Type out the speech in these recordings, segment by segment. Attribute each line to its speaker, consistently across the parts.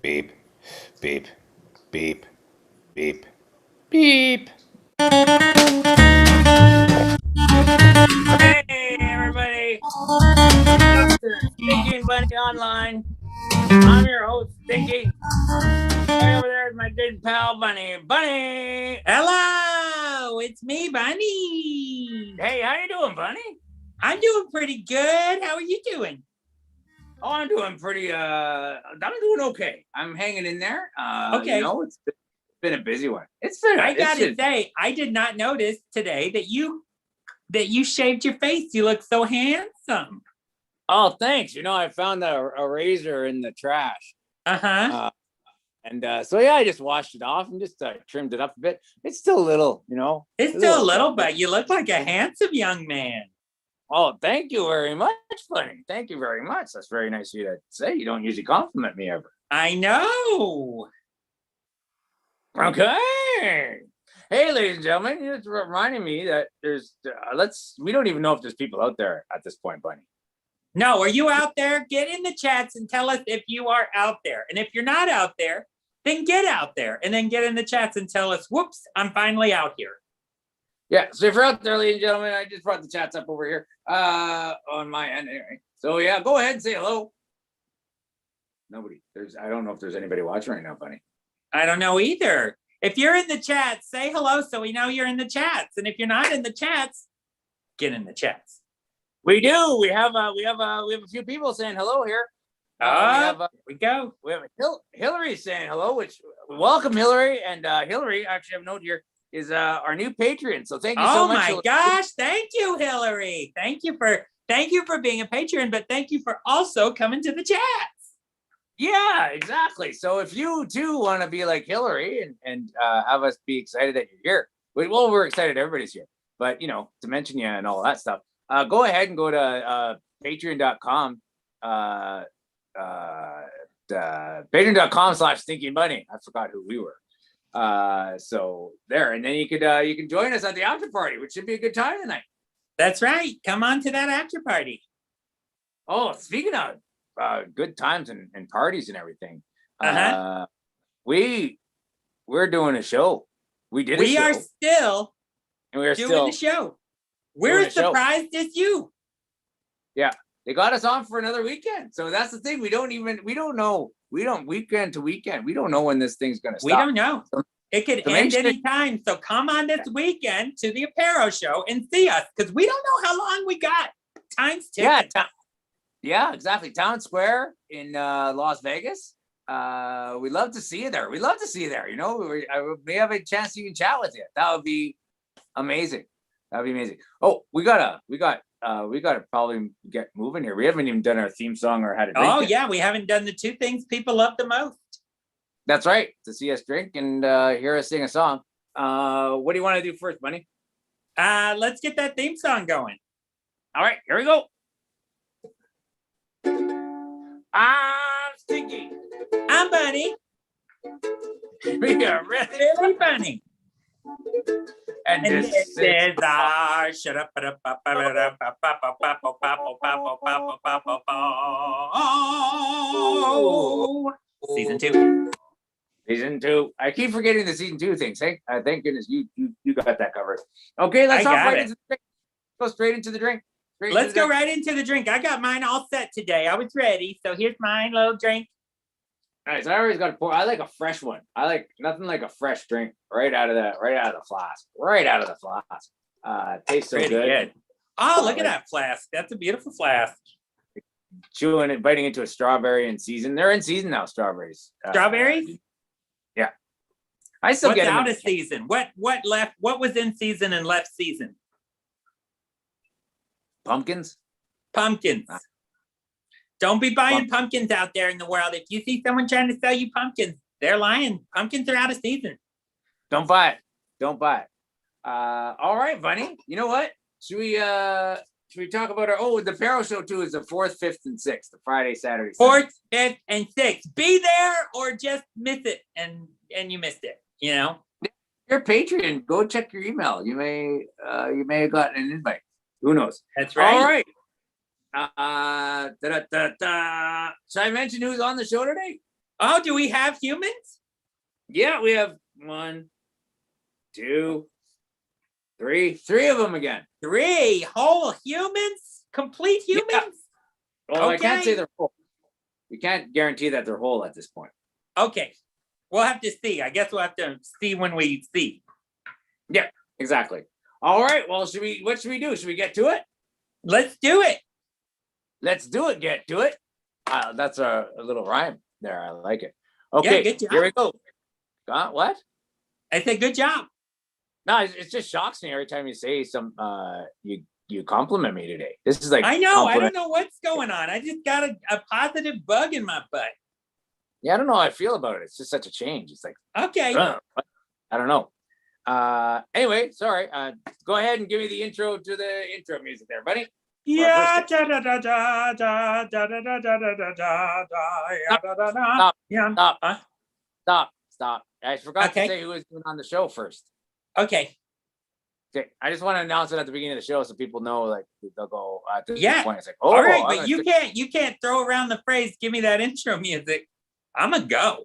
Speaker 1: Beep, beep, beep, beep, beep.
Speaker 2: Hey, everybody. Welcome to Stinky and Bunny Online. I'm your host, Stinky. Right over there is my good pal, Bunny. Bunny!
Speaker 3: Hello, it's me, Bunny.
Speaker 2: Hey, how you doing, Bunny?
Speaker 3: I'm doing pretty good. How are you doing?
Speaker 2: Oh, I'm doing okay. I'm hanging in there.
Speaker 3: Okay.
Speaker 2: It's been a busy one.
Speaker 3: I gotta say, I did not notice today that you shaved your face. You look so handsome.
Speaker 2: Oh, thanks. I found a razor in the trash.
Speaker 3: Uh-huh.
Speaker 2: So yeah, I just washed it off and just trimmed it up a bit. It's still a little,
Speaker 3: It's still a little, but you look like a handsome young man.
Speaker 2: Oh, thank you very much, Bunny. Thank you very much. That's very nice of you to say. You don't usually compliment me ever.
Speaker 3: I know.
Speaker 2: Okay. Hey, ladies and gentlemen, it's reminding me that we don't even know if there's people out there at this point, Bunny.
Speaker 3: No, are you out there? Get in the chats and tell us if you are out there. And if you're not out there, then get out there and then get in the chats and tell us, whoops, I'm finally out here.
Speaker 2: Yeah, so if you're out there, ladies and gentlemen, I just brought the chats up over here on my end anyway. So yeah, go ahead and say hello. Nobody. I don't know if there's anybody watching right now, Bunny.
Speaker 3: I don't know either. If you're in the chat, say hello so we know you're in the chats. And if you're not in the chats, get in the chats.
Speaker 2: We do. We have a few people saying hello here.
Speaker 3: We go.
Speaker 2: We have Hillary saying hello, which welcome Hillary. And Hillary, actually, I have a note here, is our new Patreon. So thank you so much.
Speaker 3: Oh my gosh, thank you, Hillary. Thank you for being a patron, but thank you for also coming to the chats.
Speaker 2: Yeah, exactly. So if you too want to be like Hillary and have us be excited that you're here, well, we're excited everybody's here, but to mention you and all that stuff, go ahead and go to patreon.com, patreon.com/Stinky and Bunny. I forgot who we were. So there, and then you can join us at the after party, which should be a good time tonight.
Speaker 3: That's right. Come on to that after party.
Speaker 2: Oh, speaking of good times and parties and everything, we're doing a show.
Speaker 3: We are still doing the show. We're as surprised as you.
Speaker 2: Yeah, they got us on for another weekend. So that's the thing. We don't know. We don't weekend to weekend. We don't know when this thing's going to stop.
Speaker 3: We don't know. It could end any time. So come on this weekend to the Aparo show and see us because we don't know how long we got. Time's ticking.
Speaker 2: Yeah, exactly. Town Square in Las Vegas. We'd love to see you there. We may have a chance to even chat with you. That would be amazing. That'd be amazing. Oh, we gotta probably get moving here. We haven't even done our theme song or had a drink.
Speaker 3: Oh yeah, we haven't done the two things people love the most.
Speaker 2: That's right. To see us drink and hear us sing a song. What do you want to do first, Bunny?
Speaker 3: Let's get that theme song going.
Speaker 2: All right, here we go. I'm Stinky.
Speaker 3: I'm Bunny.
Speaker 2: We are
Speaker 3: really funny.
Speaker 2: And this is
Speaker 3: our shut up. Season 2.
Speaker 2: Season 2. I keep forgetting the season 2 things. Hey, thank goodness you got that covered. Okay, let's go straight into the drink.
Speaker 3: Let's go right into the drink. I got mine all set today. I was ready. So here's mine little drink.
Speaker 2: All right, so I always got to pour. I like a fresh one. I like nothing like a fresh drink right out of the flask. Tastes so good.
Speaker 3: Oh, look at that flask. That's a beautiful flask.
Speaker 2: Chewing it, biting into a strawberry in season. They're in season now, strawberries.
Speaker 3: Strawberries?
Speaker 2: Yeah. I still get
Speaker 3: out of season. What left? What was in season and left season?
Speaker 2: Pumpkins.
Speaker 3: Don't be buying pumpkins out there in the world. If you see someone trying to sell you pumpkins, they're lying. Pumpkins are out of season.
Speaker 2: Don't buy it. All right, Bunny. You know what? Should we talk about the Aparo show too is the 4th, 5th, and 6th, the Friday, Saturday, Sunday.
Speaker 3: 4th, 5th, and 6th. Be there or just miss it and you missed it, If
Speaker 2: you're a Patreon, go check your email. You may have gotten an invite. Who knows?
Speaker 3: That's right.
Speaker 2: All right. Should I mention who's on the show today?
Speaker 3: Oh, do we have humans?
Speaker 2: Yeah, we have 1, 2, 3. 3 of them again.
Speaker 3: 3 whole humans? Complete
Speaker 2: Yeah.
Speaker 3: humans?
Speaker 2: Well, I can't say
Speaker 3: Okay.
Speaker 2: they're whole. We can't guarantee that they're whole at this point.
Speaker 3: Okay. We'll have to see. I guess we'll have to see when we see.
Speaker 2: Yeah, exactly. All right. Well, what should we do? Should we get to it?
Speaker 3: Let's do it.
Speaker 2: Let's do it. Get to it. That's a little rhyme there. I like it. Okay,
Speaker 3: good job.
Speaker 2: here we go. What?
Speaker 3: I said, good job.
Speaker 2: No, it just shocks me every time you say you compliment me today. This is like
Speaker 3: I know. I
Speaker 2: compliment-
Speaker 3: don't know what's going on. I just got a positive bug in my butt.
Speaker 2: Yeah, I don't know how I feel about it. It's just such a change. It's like,
Speaker 3: Okay.
Speaker 2: I don't know. Anyway, sorry. Go ahead and give me the intro to the intro music there, buddy.
Speaker 3: Yeah.
Speaker 2: Stop. Stop. I forgot to say who was doing on the show first.
Speaker 3: Okay.
Speaker 2: Okay, I just want to announce it at the beginning of the show so people know, like, they'll go at this point. It's like,
Speaker 3: All right,
Speaker 2: I'm
Speaker 3: but you can't throw around the phrase, give me that intro music. I'm a go.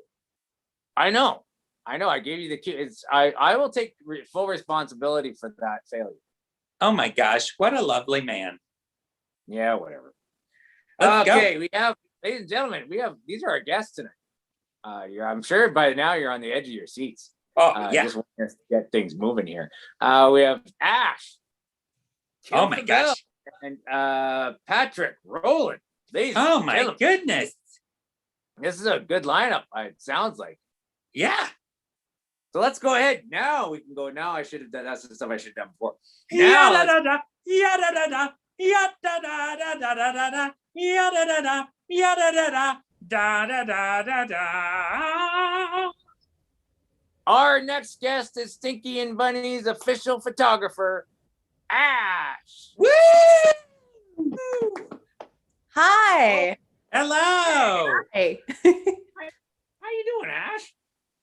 Speaker 2: I know. I gave you the cue. I will take full responsibility for that failure.
Speaker 3: Oh my gosh, what a lovely man.
Speaker 2: Yeah, whatever.
Speaker 3: Let's
Speaker 2: Okay,
Speaker 3: go.
Speaker 2: we have, ladies and gentlemen, these are our guests tonight. I'm sure by now you're on the edge of your seats.
Speaker 3: Oh, yeah.
Speaker 2: Just want us to get things moving here. We have Ash.
Speaker 3: Oh my gosh.
Speaker 2: And Parick Rowland.
Speaker 3: Oh my goodness.
Speaker 2: This is a good lineup, it sounds like.
Speaker 3: Yeah.
Speaker 2: So let's go ahead. Now we can go. Now I should have done, that's the stuff I should have done before.
Speaker 3: Yeah
Speaker 2: Now
Speaker 3: da
Speaker 2: let's-
Speaker 3: da da. Yeah da da da. Yeah da da da da da da da. Yeah da da da. Yeah da da da. Da da da da da.
Speaker 2: our next guest is Stinky and Bunny's official photographer, Ash.
Speaker 3: Woo!
Speaker 4: Hi.
Speaker 3: Hello.
Speaker 4: Hey.
Speaker 2: How you doing, Ash?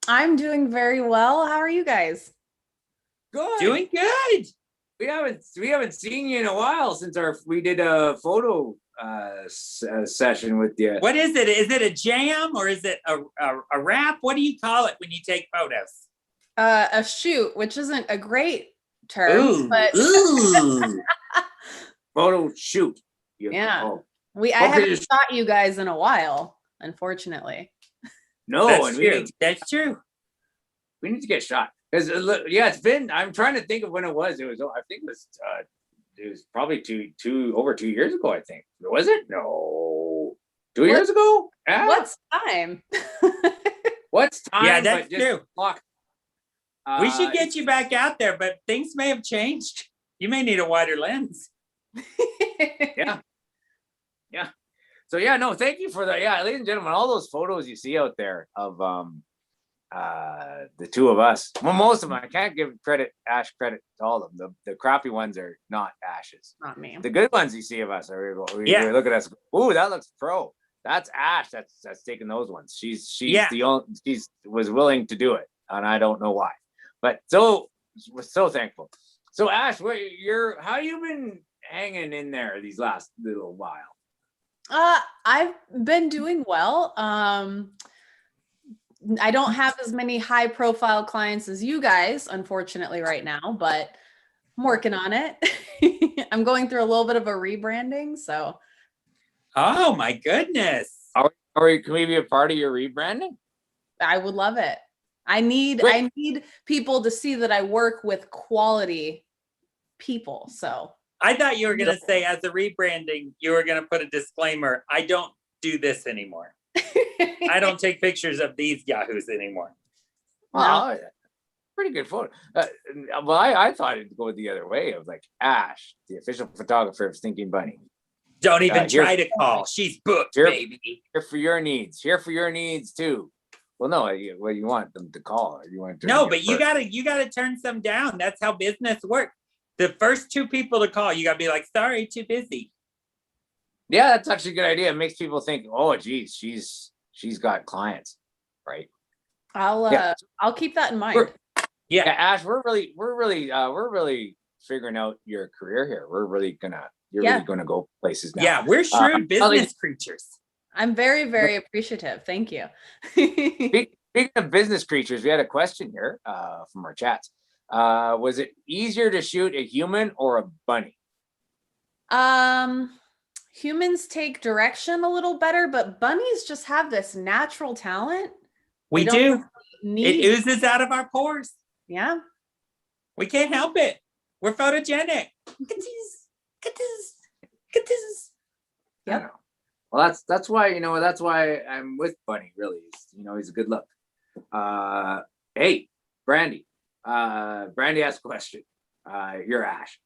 Speaker 4: I'm doing very well. How are you guys?
Speaker 2: Good.
Speaker 3: Doing good.
Speaker 2: We haven't seen you in a while since we did a photo session with you.
Speaker 3: What is it? Is it a jam or is it a wrap? What do you call it when you take photos?
Speaker 4: A shoot, which isn't a great term,
Speaker 3: Ooh,
Speaker 4: but
Speaker 3: ooh.
Speaker 2: Photo shoot.
Speaker 4: Yeah.
Speaker 2: Oh.
Speaker 4: I haven't shot you guys in a while, unfortunately.
Speaker 2: No,
Speaker 3: That's
Speaker 2: and
Speaker 3: true. That's true.
Speaker 2: we need to get shot. Because it's been. I'm trying to think of when it was. I think it was probably over 2 years ago. I think was it? No, 2 years ago. Ah,
Speaker 4: What's time?
Speaker 2: what's time?
Speaker 3: Yeah, that's
Speaker 2: but just
Speaker 3: true.
Speaker 2: clock.
Speaker 3: We should get you back out there, but things may have changed. You may need a wider lens.
Speaker 2: Yeah. So yeah, no, thank you for that. Yeah, ladies and gentlemen, all those photos you see out there of the two of us. Well, most of them, I can't give Ash credit to all of them. The crappy ones are not Ash's.
Speaker 4: Not me.
Speaker 2: The good ones you see of us are we look at us. Ooh, that looks pro. That's Ash. That's taking those ones. She's the only. Was willing to do it, and I don't know why. But we're so thankful. So Ash, how you been hanging in there these last little while?
Speaker 4: I've been doing well. I don't have as many high profile clients as you guys, unfortunately, right now, but I'm working on it. I'm going through a little bit of a rebranding, so.
Speaker 3: Oh my goodness.
Speaker 2: Can we be a part of your rebranding?
Speaker 4: I would love it. I need people to see that I work with quality people. So
Speaker 3: I thought you were going to say, as a rebranding, you were going to put a disclaimer. I don't do this anymore. I don't take pictures of these yahoos anymore.
Speaker 2: Well, pretty good photo. Well, I thought it'd go the other way of like Ash, the official photographer of Stinky and Bunny.
Speaker 3: Don't even try to call. She's booked, baby.
Speaker 2: Here for your needs. Here for your needs too. Well, no, what you want them to call? You want to
Speaker 3: no, but you gotta turn some down. That's how business works. The first 2 people to call, you gotta be like, sorry, too busy.
Speaker 2: Yeah, that's actually a good idea. It makes people think, oh, geez, she's got clients, right?
Speaker 4: I'll keep that in mind.
Speaker 2: Yeah, Ash, we're really figuring out your career here. You're really gonna go places now.
Speaker 3: Yeah, we're shrewd business creatures.
Speaker 4: I'm very, very appreciative. Thank you.
Speaker 2: Speaking of business creatures, we had a question here from our chats. Was it easier to shoot a human or a bunny?
Speaker 4: Humans take direction a little better, but bunnies just have this natural talent.
Speaker 3: We
Speaker 4: They don't
Speaker 3: do.
Speaker 4: really
Speaker 3: It
Speaker 4: need.
Speaker 3: oozes out of our pores.
Speaker 4: Yeah.
Speaker 3: We can't help it. We're photogenic.
Speaker 2: I don't know. Well, that's why that's why I'm with Bunny. Really, he's a good look. Hey, Brandy. Brandy asked a question. You're Ash.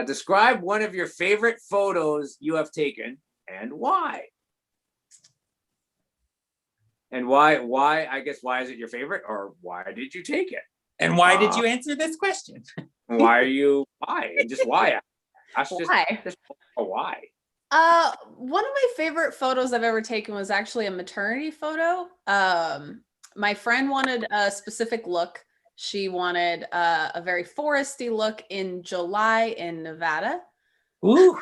Speaker 2: Describe one of your favorite photos you have taken and why. And why? I guess why is it your favorite, or why did you take it?
Speaker 3: And why did you answer this question?
Speaker 2: Why? And just why? Ash,
Speaker 4: Why?
Speaker 2: Just why?
Speaker 4: One of my favorite photos I've ever taken was actually a maternity photo. My friend wanted a specific look. She wanted a very foresty look in July in Nevada.
Speaker 3: Ooh.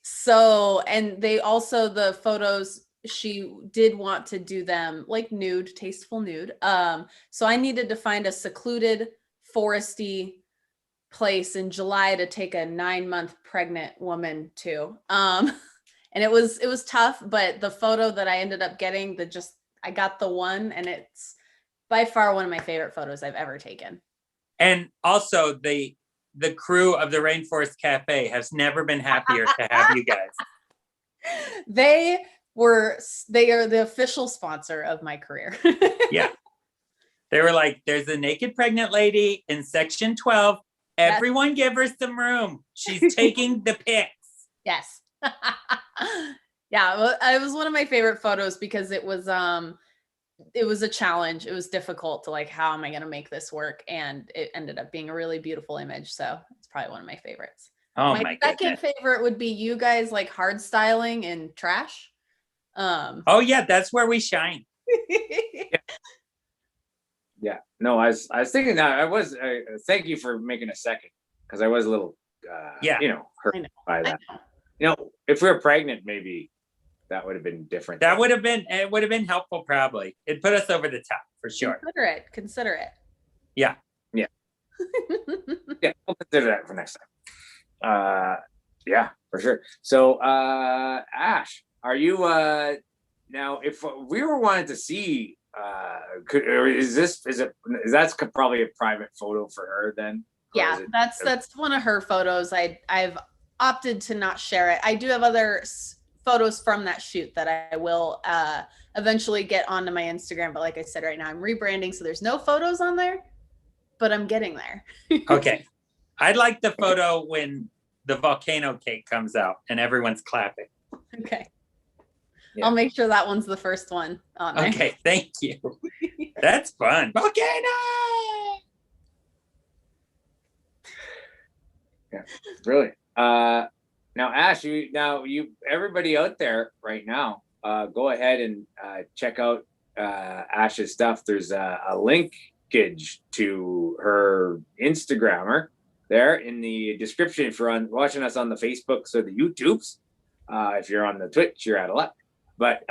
Speaker 4: So, and they also, the photos, she did want to do them like nude, tasteful nude. So I needed to find a secluded foresty place in July to take a 9-month pregnant woman to. And it was tough, but the photo that I ended up getting, I got the one, and it's by far one of my favorite photos I've ever taken.
Speaker 3: And also the crew of the Rainforest Cafe has never been happier to have you guys.
Speaker 4: They are the official sponsor of my career.
Speaker 3: Yeah. They were like, there's a naked pregnant lady in section 12. Everyone give her some room. She's taking the pics.
Speaker 4: Yes. Yeah, well, it was one of my favorite photos because it was a challenge. It was difficult to like, how am I going to make this work? And it ended up being a really beautiful image. So it's probably one of my favorites.
Speaker 3: Oh
Speaker 4: my second favorite would be you guys like hard styling and trash.
Speaker 3: Oh yeah, that's where we shine.
Speaker 2: Yeah. No, I was thinking that thank you for making a second, because I was a little hurt by that. If we were pregnant, maybe that would have been different.
Speaker 3: It would have been helpful probably. It put us over the top for sure.
Speaker 4: Consider it.
Speaker 3: Yeah.
Speaker 2: Yeah. Yeah, we'll consider that for next time. Yeah, for sure. So Ash, are you now if we were wanting to see that's probably a private photo for her then?
Speaker 4: Yeah, that's one of her photos. I've opted to not share it. I do have other photos from that shoot that I will eventually get onto my Instagram, but like I said, right now I'm rebranding, so there's no photos on there, but I'm getting there.
Speaker 3: Okay. I'd like the photo when the volcano cake comes out and everyone's clapping.
Speaker 4: Okay.
Speaker 2: Yeah.
Speaker 4: I'll make sure that one's the first one on there.
Speaker 3: Okay, thank you. That's fun. Volcano!
Speaker 2: Yeah, brilliant. Now, Ash, everybody out there right now, go ahead and check out Ash's stuff. There's a linkage to her Instagrammer there in the description if you're watching us on the Facebooks or the YouTubes. If you're on the Twitch, you're out of luck. But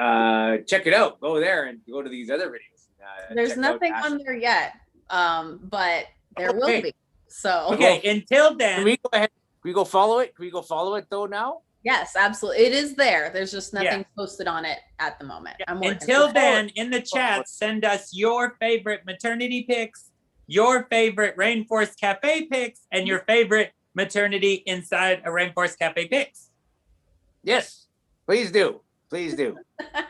Speaker 2: check it out. Go there and go to these other videos.
Speaker 4: There's nothing on there yet, but there will be. So
Speaker 3: okay, until then,
Speaker 2: can we go ahead? Can we go follow it? Can we go follow it though now?
Speaker 4: Yes, absolutely. It is there. There's just nothing posted on it at the moment.
Speaker 3: Until then, in the chat, send us your favorite maternity pics, your favorite Rainforest Cafe pics, and your favorite maternity inside a Rainforest Cafe pics.
Speaker 2: Yes, please do. Please do.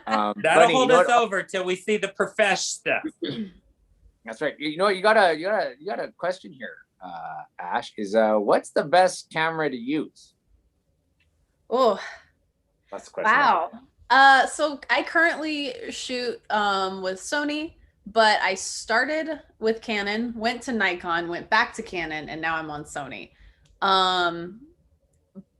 Speaker 3: That'll hold us over till we see the profesh stuff.
Speaker 2: That's right. You got a question here, Ash. Is what's the best camera to use?
Speaker 4: Oh,
Speaker 2: that's the question.
Speaker 4: Wow. So I currently shoot with Sony, but I started with Canon, went to Nikon, went back to Canon, and now I'm on Sony.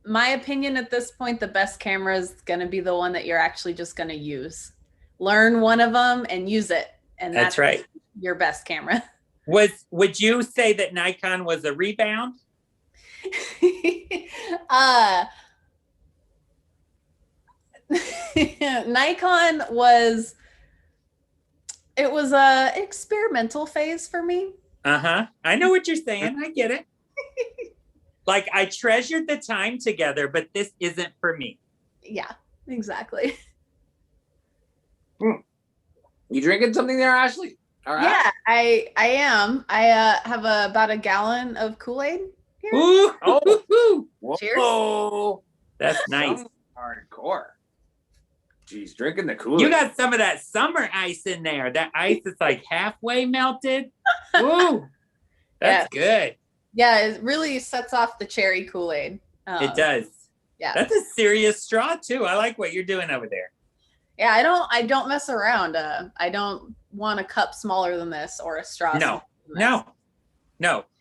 Speaker 4: My opinion at this point, the best camera is going to be the one that you're actually just going to use. Learn one of them and use it. And that's right. Your best camera.
Speaker 3: Would you say that Nikon was a rebound?
Speaker 4: Nikon was a experimental phase for me.
Speaker 3: I know what you're saying. I get it. Like, I treasured the time together, but this isn't for me.
Speaker 4: Yeah, exactly.
Speaker 2: You drinking something there, Ashley? All right.
Speaker 4: Yeah, I am. I have about a gallon of Kool-Aid here.
Speaker 3: Ooh,
Speaker 2: Oh.
Speaker 4: Cheers.
Speaker 2: Whoa.
Speaker 3: that's nice.
Speaker 2: Some hardcore. Jeez, drinking the Kool-Aid.
Speaker 3: You got some of that summer ice in there. That ice is like halfway melted. Ooh, that's good.
Speaker 4: Yeah, it really sets off the cherry Kool-Aid.
Speaker 3: It does.
Speaker 4: Yeah.
Speaker 3: That's a serious straw too. I like what you're doing over there.
Speaker 4: Yeah, I don't mess around. I don't want a cup smaller than this or a straw.
Speaker 3: No.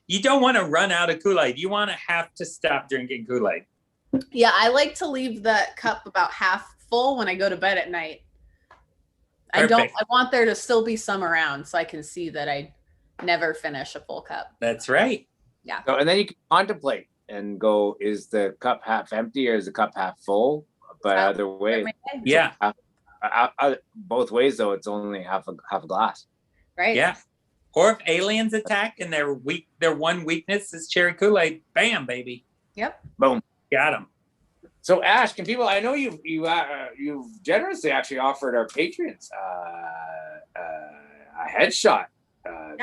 Speaker 3: You don't want to run out of Kool-Aid. You want to have to stop drinking Kool-Aid.
Speaker 4: Yeah, I like to leave that cup about half full when I go to bed at night.
Speaker 3: Perfect.
Speaker 4: I want there to still be some around so I can see that I never finish a full cup.
Speaker 3: That's right.
Speaker 4: Yeah.
Speaker 2: So, and then you can contemplate and go, is the cup half empty or is the cup half full? But either way,
Speaker 3: Yeah.
Speaker 2: both ways though, it's only half a glass.
Speaker 4: Right.
Speaker 3: Yeah. Or if aliens attack and their one weakness is cherry Kool-Aid, bam, baby.
Speaker 4: Yep.
Speaker 2: Boom.
Speaker 3: Got them.
Speaker 2: So Ash, can people? I know you've generously actually offered our patrons a headshot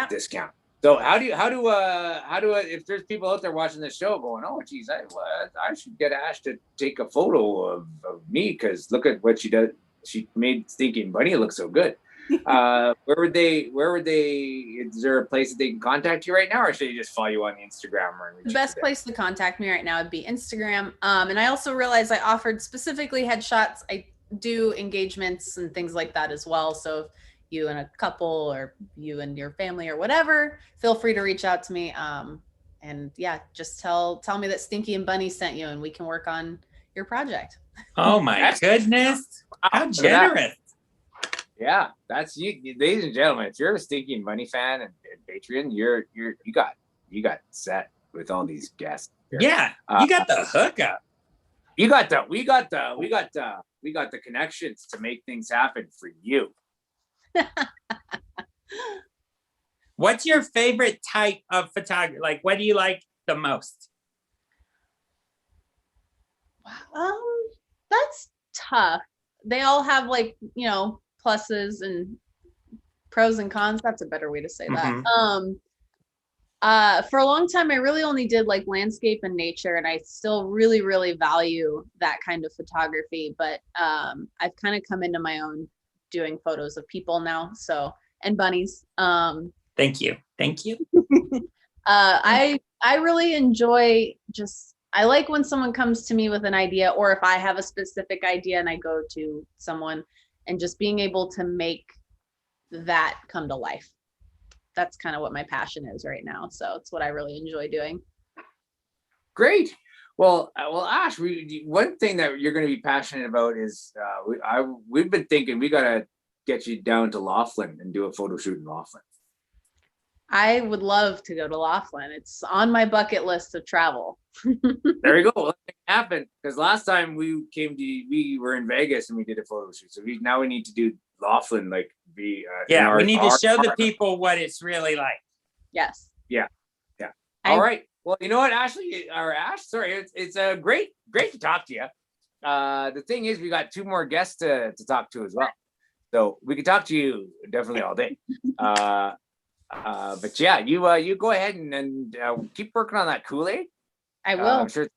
Speaker 2: discount. So how do if there's people out there watching this show going, oh geez, I should get Ash to take a photo of me because look at what she does. She made Stinky and Bunny look so good. Where would they? Is there a place that they can contact you right now, or should they just follow you on Instagram?
Speaker 4: The best place to contact me right now would be Instagram. And I also realized I offered specifically headshots. I do engagements and things like that as well. So if you and a couple or you and your family or whatever, feel free to reach out to me. And yeah, just tell me that Stinky and Bunny sent you and we can work on your project.
Speaker 3: Oh my goodness. How generous.
Speaker 2: Yeah, that's you, ladies and gentlemen. If you're a Stinky and Bunny fan and Patreon, you got set with all these guests. Here.
Speaker 3: Yeah, you got the hookup.
Speaker 2: We got the connections to make things happen for you.
Speaker 3: What's your favorite type of photography? Like, what do you like the most?
Speaker 4: That's tough. They all have like, pluses and pros and cons. That's a better way to say that. For a long time, I really only did like landscape and nature, and I still really, really value that kind of photography. But I've kind of come into my own doing photos of people now, and bunnies.
Speaker 3: Thank you.
Speaker 4: I really enjoy I like when someone comes to me with an idea, or if I have a specific idea and I go to someone and just being able to make that come to life. That's kind of what my passion is right now. So it's what I really enjoy doing.
Speaker 2: Great. Well, Ash, one thing that you're going to be passionate about is we've been thinking we got to get you down to Laughlin and do a photo shoot in Laughlin.
Speaker 4: I would love to go to Laughlin. It's on my bucket list of travel.
Speaker 2: There you go. It happened because last time we were in Vegas and we did a photo shoot. So now we need to do Laughlin, like we
Speaker 3: need to show the people what it's really like.
Speaker 4: Yes.
Speaker 2: Yeah. All right. Well, you know what, Ash, sorry, it's great to talk to you. The thing is, we got two more guests to talk to as well, so we could talk to you definitely all day. But yeah, you go ahead and keep working on that Kool-Aid.
Speaker 4: I will.
Speaker 2: I'm sure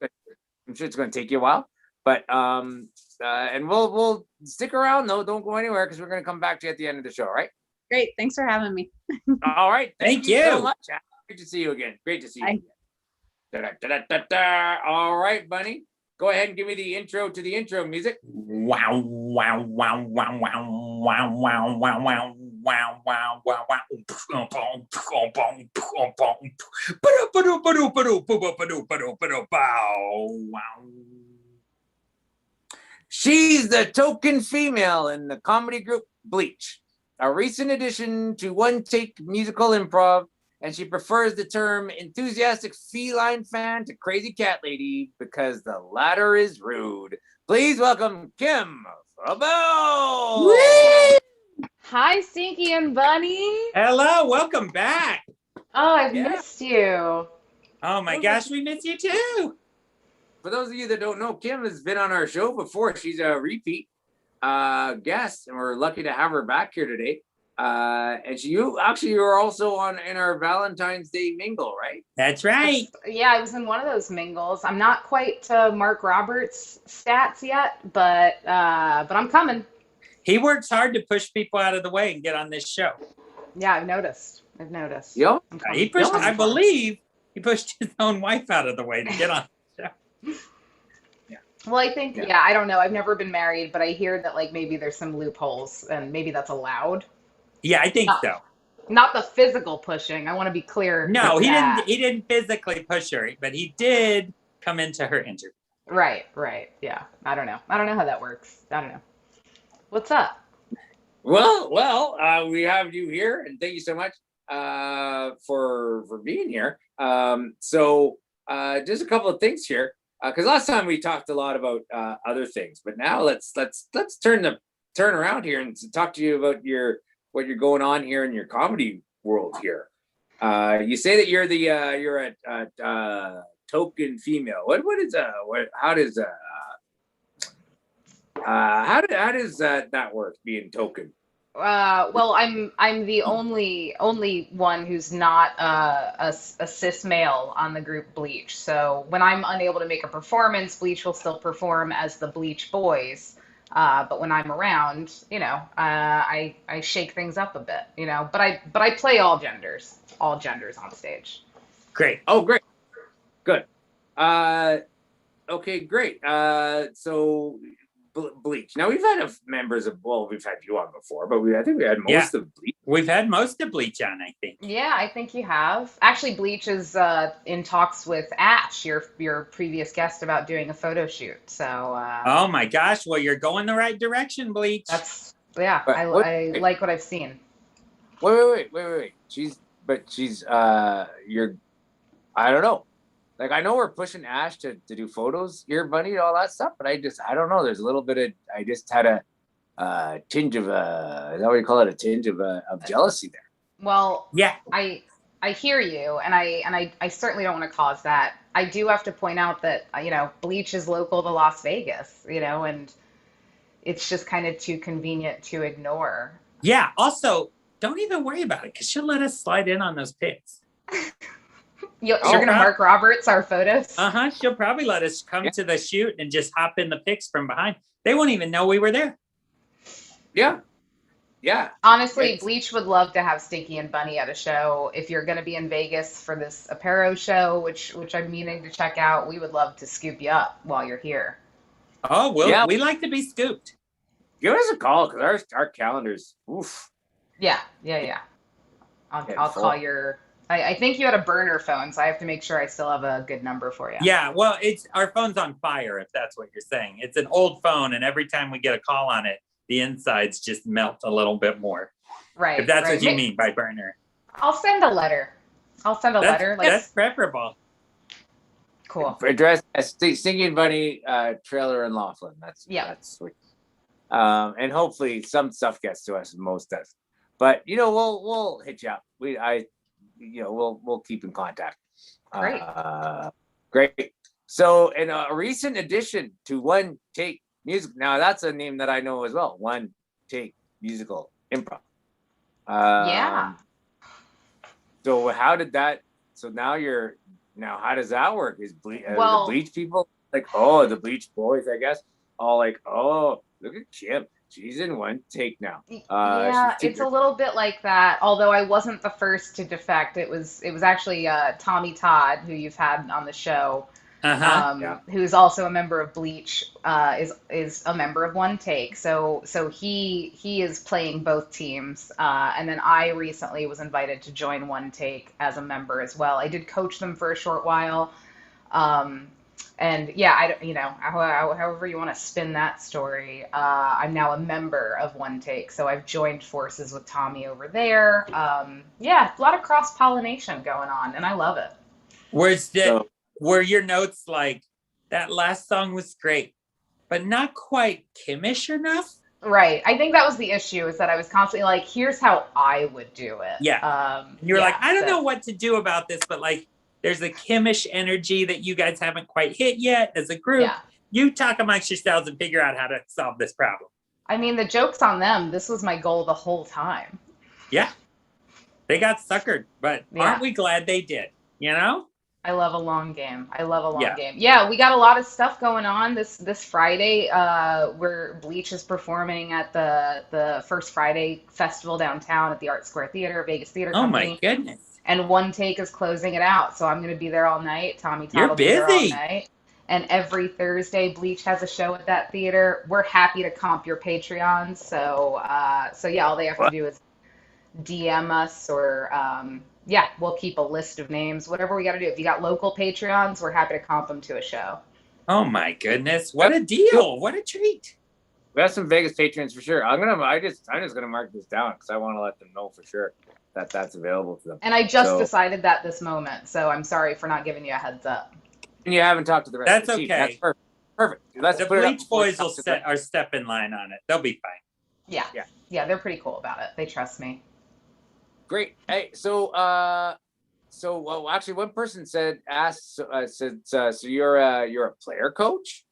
Speaker 2: it's going to take you a while, but and we'll stick around though. Don't go anywhere because we're going to come back to you at the end of the show. Right?
Speaker 4: Great. Thanks for having me.
Speaker 2: All right.
Speaker 3: Thank you
Speaker 2: so much. Great to see you again. Great to see you. Again. Da-da-da-da-da. All right, Bunny. Go ahead and give me the intro to the intro music.
Speaker 3: Wow, wow, wow, wow, wow, wow, wow, wow, wow. Wow, wow, wow, wow.
Speaker 2: She's the token female in the comedy group Bleach, a recent addition to One Take Musical Improv, and she prefers the term enthusiastic feline fan to crazy cat lady because the latter is rude. Please welcome Kim Faubel.
Speaker 5: Hi, Stinky and Bunny.
Speaker 3: Hello, welcome back.
Speaker 5: Oh, I've
Speaker 2: Yeah.
Speaker 5: missed you.
Speaker 3: Oh my gosh, we miss you too.
Speaker 2: For those of you that don't know, Kim has been on our show before. She's a repeat guest, and we're lucky to have her back here today. And you were also in our Valentine's Day mingle, right?
Speaker 3: That's right.
Speaker 5: Yeah, I was in one of those mingles. I'm not quite to Mark Roberts' stats yet, but I'm coming.
Speaker 3: He works hard to push people out of the way and get on this show.
Speaker 5: Yeah, I've noticed.
Speaker 2: Yep.
Speaker 5: I'm coming.
Speaker 3: He pushed,
Speaker 2: Yeah.
Speaker 3: I believe, he pushed his own wife out of the way to get on the show.
Speaker 5: Well, I think,
Speaker 2: Yeah.
Speaker 5: I don't know. I've never been married, but I hear that like maybe there's some loopholes and maybe that's allowed.
Speaker 3: Yeah, I think so.
Speaker 5: Not the physical pushing. I want to be clear.
Speaker 3: No,
Speaker 5: with
Speaker 3: he
Speaker 5: that.
Speaker 3: didn't physically push her, but he did come into her interview.
Speaker 5: Right. Yeah. I don't know how that works. I don't know. What's up?
Speaker 2: Well, we have you here, and thank you so much for being here. So just a couple of things here, because last time we talked a lot about other things, but now let's turn around here and talk to you about what you're going on here in your comedy world here. You say that you're a token female. How does that work, being token?
Speaker 5: Well, I'm the only one who's not a cis male on the group Bleach. So when I'm unable to make a performance, Bleach will still perform as the Bleach Boys. But when I'm around, I shake things up a bit, But I play all genders on stage.
Speaker 3: Great.
Speaker 2: Oh, great, good. Okay, great. So Bleach. Now we've had we've had you on before, but I think we had most of Bleach.
Speaker 3: We've had most of Bleach on, I think.
Speaker 5: Yeah, I think you have. Actually, Bleach is in talks with Ash, your previous guest, about doing a photo shoot. So.
Speaker 3: Oh my gosh! Well, you're going the right direction, Bleach.
Speaker 5: I like what I've seen.
Speaker 2: Wait. She's you're. I don't know. Like, I know we're pushing Ash to do photos here, Bunny, and all that stuff, but I don't know. There's a little bit of, I just had a tinge of, is that what you call it? A tinge of jealousy there.
Speaker 5: Well,
Speaker 3: yeah.
Speaker 5: I hear you, and I certainly don't want to cause that. I do have to point out that, Bleach is local to Las Vegas, and it's just kind of too convenient to ignore.
Speaker 3: Yeah. Also, don't even worry about it, because she'll let us slide in on those pics.
Speaker 5: You're going to Mark Roberts our photos?
Speaker 3: She'll probably let us come to the shoot and just hop in the pics from behind. They won't even know we were there.
Speaker 2: Yeah.
Speaker 5: Honestly, Bleach would love to have Stinky and Bunny at a show. If you're going to be in Vegas for this Apero show, which I'm meaning to check out, we would love to scoop you up while you're here.
Speaker 3: Oh, we like to be scooped.
Speaker 2: Give us a call, because our calendars, oof.
Speaker 5: Yeah. I'll call your... I think you had a burner phone, so I have to make sure I still have a good number for you.
Speaker 3: Yeah, well, our phone's on fire, if that's what you're saying. It's an old phone, and every time we get a call on it, the insides just melt a little bit more.
Speaker 5: Right.
Speaker 3: If that's what you mean by burner.
Speaker 5: I'll send a letter.
Speaker 3: That's preferable.
Speaker 5: Cool.
Speaker 2: Address Stinky and Bunny trailer in Laughlin. That's sweet. And hopefully some stuff gets to us, most does. But we'll hit you up. We'll keep in contact.
Speaker 5: Great.
Speaker 2: Great. So, in a recent addition to One Take Music, now that's a name that I know as well. One Take Musical Improv.
Speaker 5: Yeah.
Speaker 2: So how did that? So now how does that work? Is the Bleach people like, oh, the Bleach Boys, I guess, all like, oh, look at Kim. She's in One Take now.
Speaker 5: It's a little bit like that. Although I wasn't the first to defect. It was actually Tommy Todd, who you've had on the show, who's also a member of Bleach, is a member of One Take. So he is playing both teams. And then I recently was invited to join One Take as a member as well. I did coach them for a short while. And yeah, however you want to spin that story, I'm now a member of One Take, so I've joined forces with Tommy over there. A lot of cross-pollination going on, and I love it.
Speaker 3: Were your notes like, that last song was great, but not quite Kimish enough.
Speaker 5: Right. I think that was the issue, is that I was constantly like, here's how I would do it.
Speaker 3: Yeah. And you were like, I don't know what to do about this, but like, there's a Kimish energy that you guys haven't quite hit yet as a group.
Speaker 5: Yeah.
Speaker 3: You talk amongst yourselves and figure out how to solve this problem.
Speaker 5: I mean, the joke's on them. This was my goal the whole time.
Speaker 3: Yeah. They got suckered, but aren't we glad they did? You know?
Speaker 5: I love a long game. I love a long game. Yeah, we got a lot of stuff going on this Friday. Where Bleach is performing at the First Friday Festival downtown at the Art Square Theater, Vegas Theater Company.
Speaker 3: Oh my goodness.
Speaker 5: And One Take is closing it out, so I'm going to be there all night. Tommy Todd will be
Speaker 3: busy.
Speaker 5: there all night. And every Thursday, Bleach has a show at that theater. We're happy to comp your Patreons. So yeah, all they have to do is DM us, or we'll keep a list of names, whatever we got to do. If you got local Patreons, we're happy to comp them to a show.
Speaker 3: Oh my goodness, what a deal! What a treat!
Speaker 2: We have some Vegas patrons for sure. I'm just gonna mark this down because I want to let them know for sure that that's available to them.
Speaker 5: And I just decided that this moment, so I'm sorry for not giving you a heads up.
Speaker 2: And you haven't talked to the rest of the team.
Speaker 3: That's okay.
Speaker 2: That's perfect. Let's
Speaker 3: the
Speaker 2: put it up
Speaker 3: Bleach boys will step in line on it. They'll be fine.
Speaker 5: Yeah, they're pretty cool about it. They trust me.
Speaker 2: Great. Hey, so actually, one person said so you're a player coach?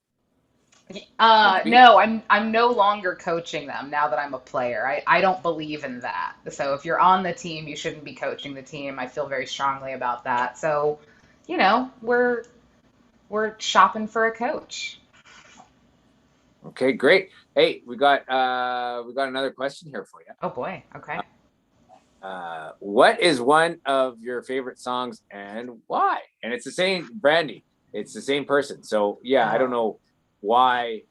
Speaker 5: No, I'm no longer coaching them now that I'm a player. I don't believe in that. So if you're on the team, you shouldn't be coaching the team. I feel very strongly about that. So, we're shopping for a coach.
Speaker 2: Okay, great. Hey, we got another question here for you.
Speaker 5: Oh boy. Okay.
Speaker 2: What is one of your favorite songs and why? And it's the same, Brandy. It's the same person. So yeah, I don't know why.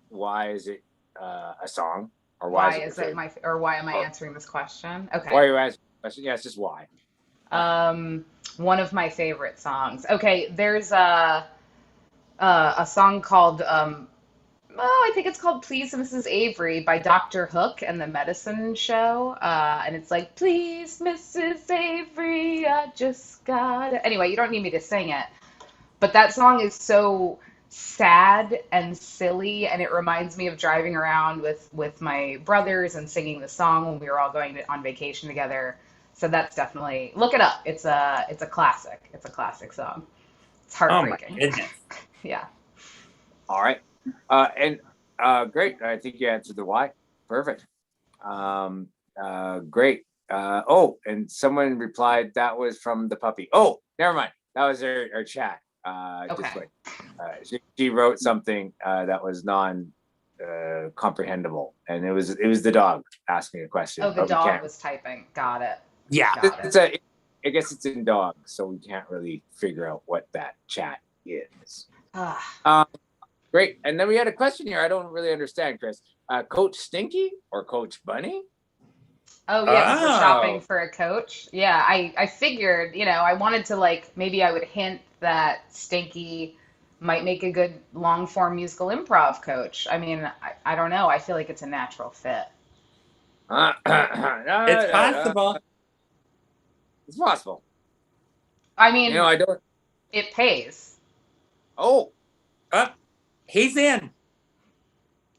Speaker 2: Why is it a song, or why is it
Speaker 5: why am I answering this question? Okay.
Speaker 2: Why are you answering the question? Yeah, it's just why.
Speaker 5: One of my favorite songs. Okay, there's a song called I think it's called Please Mrs. Avery by Dr. Hook and the Medicine Show. And it's like, please Mrs. Avery, I just got it. Anyway, you don't need me to sing it. But that song is so sad and silly, and it reminds me of driving around with my brothers and singing the song when we were all going on vacation together. So that's definitely, look it up. It's a classic. It's a classic song. It's heartbreaking.
Speaker 3: Oh my goodness.
Speaker 5: Yeah.
Speaker 2: All right. Great. I think you answered the why. Perfect. Great. And someone replied that was from the puppy. Oh, never mind. That was our chat.
Speaker 5: Okay.
Speaker 2: She wrote something that was comprehensible, and it was the dog asking a question.
Speaker 5: Oh, the dog was typing. Got it.
Speaker 2: Yeah, I guess it's in dog, so we can't really figure out what that chat is. Great. And then we had a question here. I don't really understand, Chris. Coach Stinky or Coach Bunny?
Speaker 5: Oh, yeah, we're shopping for a coach. Yeah, I figured, I wanted to maybe I would hint that Stinky might make a good long form musical improv coach. I mean, I don't know. I feel like it's a natural fit.
Speaker 3: It's possible.
Speaker 2: It's possible.
Speaker 5: I mean,
Speaker 2: I don't.
Speaker 5: It pays.
Speaker 2: Oh.
Speaker 3: He's in.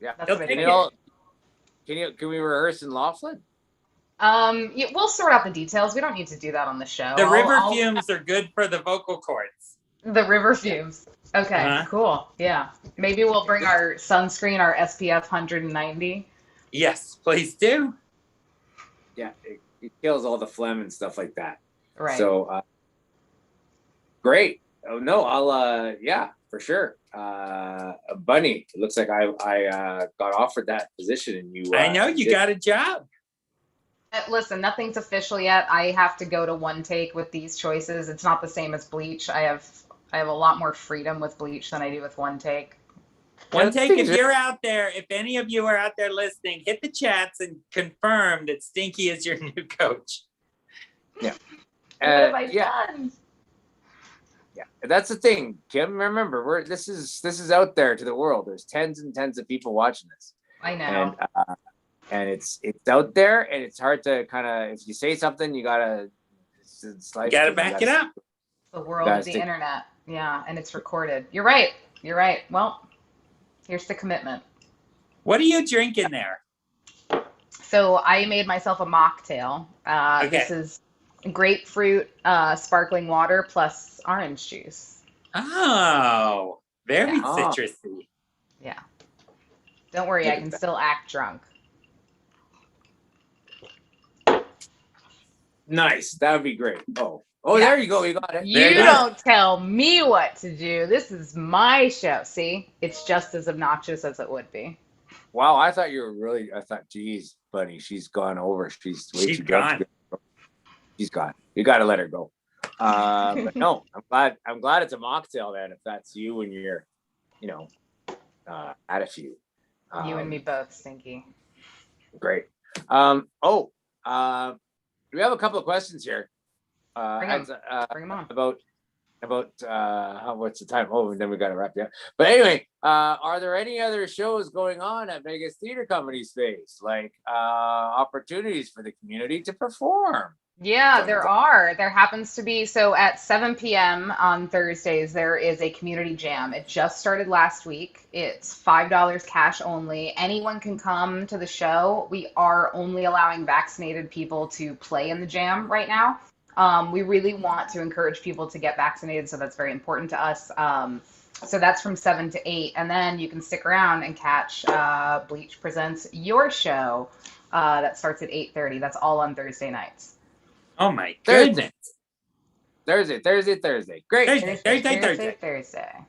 Speaker 2: Yeah.
Speaker 5: Can
Speaker 2: we rehearse in Laughlin?
Speaker 5: We'll sort out the details. We don't need to do that on the show.
Speaker 3: The river fumes are good for the vocal cords.
Speaker 5: The river fumes. Okay, cool. Yeah. Maybe we'll bring our sunscreen, our SPF 190.
Speaker 3: Yes, please do.
Speaker 2: Yeah, it kills all the phlegm and stuff like that.
Speaker 5: Right.
Speaker 2: So, great. Oh no, I'll for sure. Bunny, it looks like I got offered that position, and you.
Speaker 3: I know you got a job.
Speaker 5: Listen, nothing's official yet. I have to go to One Take with these choices. It's not the same as Bleach. I have a lot more freedom with Bleach than I do with One Take.
Speaker 3: One Take, if you're out there, if any of you are out there listening, hit the chats and confirm that Stinky is your new coach.
Speaker 2: Yeah.
Speaker 5: What have I done?
Speaker 2: Yeah, that's the thing, Kim. Remember, this is out there to the world. There's tens and tens of people watching this.
Speaker 5: I know.
Speaker 2: And it's out there, and it's hard to kind of, if you say something, you gotta
Speaker 3: back it up.
Speaker 5: The world of the internet. Yeah, and it's recorded. You're right. Well, Here's the commitment.
Speaker 3: What are you drinking there?
Speaker 5: So I made myself a mocktail.
Speaker 3: Okay.
Speaker 5: This is grapefruit, sparkling water plus orange juice.
Speaker 3: Oh, very
Speaker 5: Yeah.
Speaker 3: citrusy.
Speaker 5: Yeah. Don't worry, I can still act drunk.
Speaker 2: Nice. That would be great. Oh,
Speaker 5: Yeah.
Speaker 2: there you go. You got it.
Speaker 5: You
Speaker 3: Very
Speaker 5: don't tell me what to do. This is my show. See, it's just as obnoxious as it would be.
Speaker 2: Wow, I thought you were really. I thought, geez, Bunny, she's gone over. She's way
Speaker 3: She's
Speaker 2: too drunk.
Speaker 3: gone.
Speaker 2: She's gone. You got to let her go. But no, I'm glad it's a mocktail then. If that's you and you're, at a few.
Speaker 5: You and me both, Stinky.
Speaker 2: Great. We have a couple of questions here.
Speaker 5: Bring 'em on.
Speaker 2: About what's the time? Oh, and then we got to wrap it up. But anyway, are there any other shows going on at Vegas Theater Company Space, like opportunities for the community to perform?
Speaker 5: Yeah, there are. There happens to be. So at 7 p.m. on Thursdays, there is a community jam. It just started last week. It's $5 cash only. Anyone can come to the show. We are only allowing vaccinated people to play in the jam right now. We really want to encourage people to get vaccinated, so that's very important to us. So that's from 7 to 8. And then you can stick around and catch Bleach Presents Your Show. That starts at 8:30. That's all on Thursday nights.
Speaker 3: Oh my goodness.
Speaker 2: Thursday. Great.
Speaker 5: Thursday.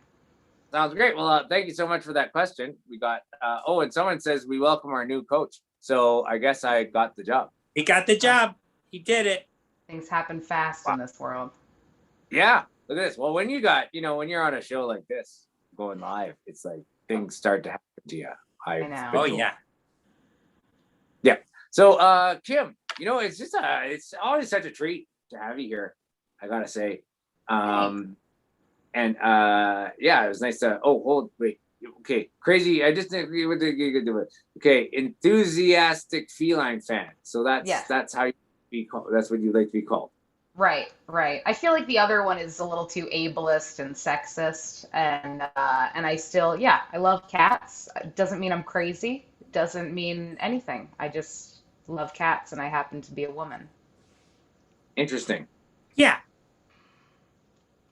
Speaker 2: Sounds great. Well, thank you so much for that question. We got, and someone says we welcome our new coach. So I guess I got the job.
Speaker 3: He got the job. He did it.
Speaker 5: Things happen fast in this world.
Speaker 2: Yeah. Look at this. Well, when you're on a show like this, going live, it's like things start to happen to you.
Speaker 5: I know.
Speaker 3: Oh, yeah.
Speaker 2: Yeah. So, Kim, it's always such a treat to have you here, I gotta say. It was nice to. Wait. Okay, crazy. I just think what you could do it. Okay, enthusiastic feline fan. So that's how you be called. That's what you like to be called.
Speaker 5: Right. I feel like the other one is a little too ableist and sexist, and I still, I love cats. It doesn't mean I'm crazy. It doesn't mean anything. I just love cats, and I happen to be a woman.
Speaker 2: Interesting.
Speaker 3: Yeah.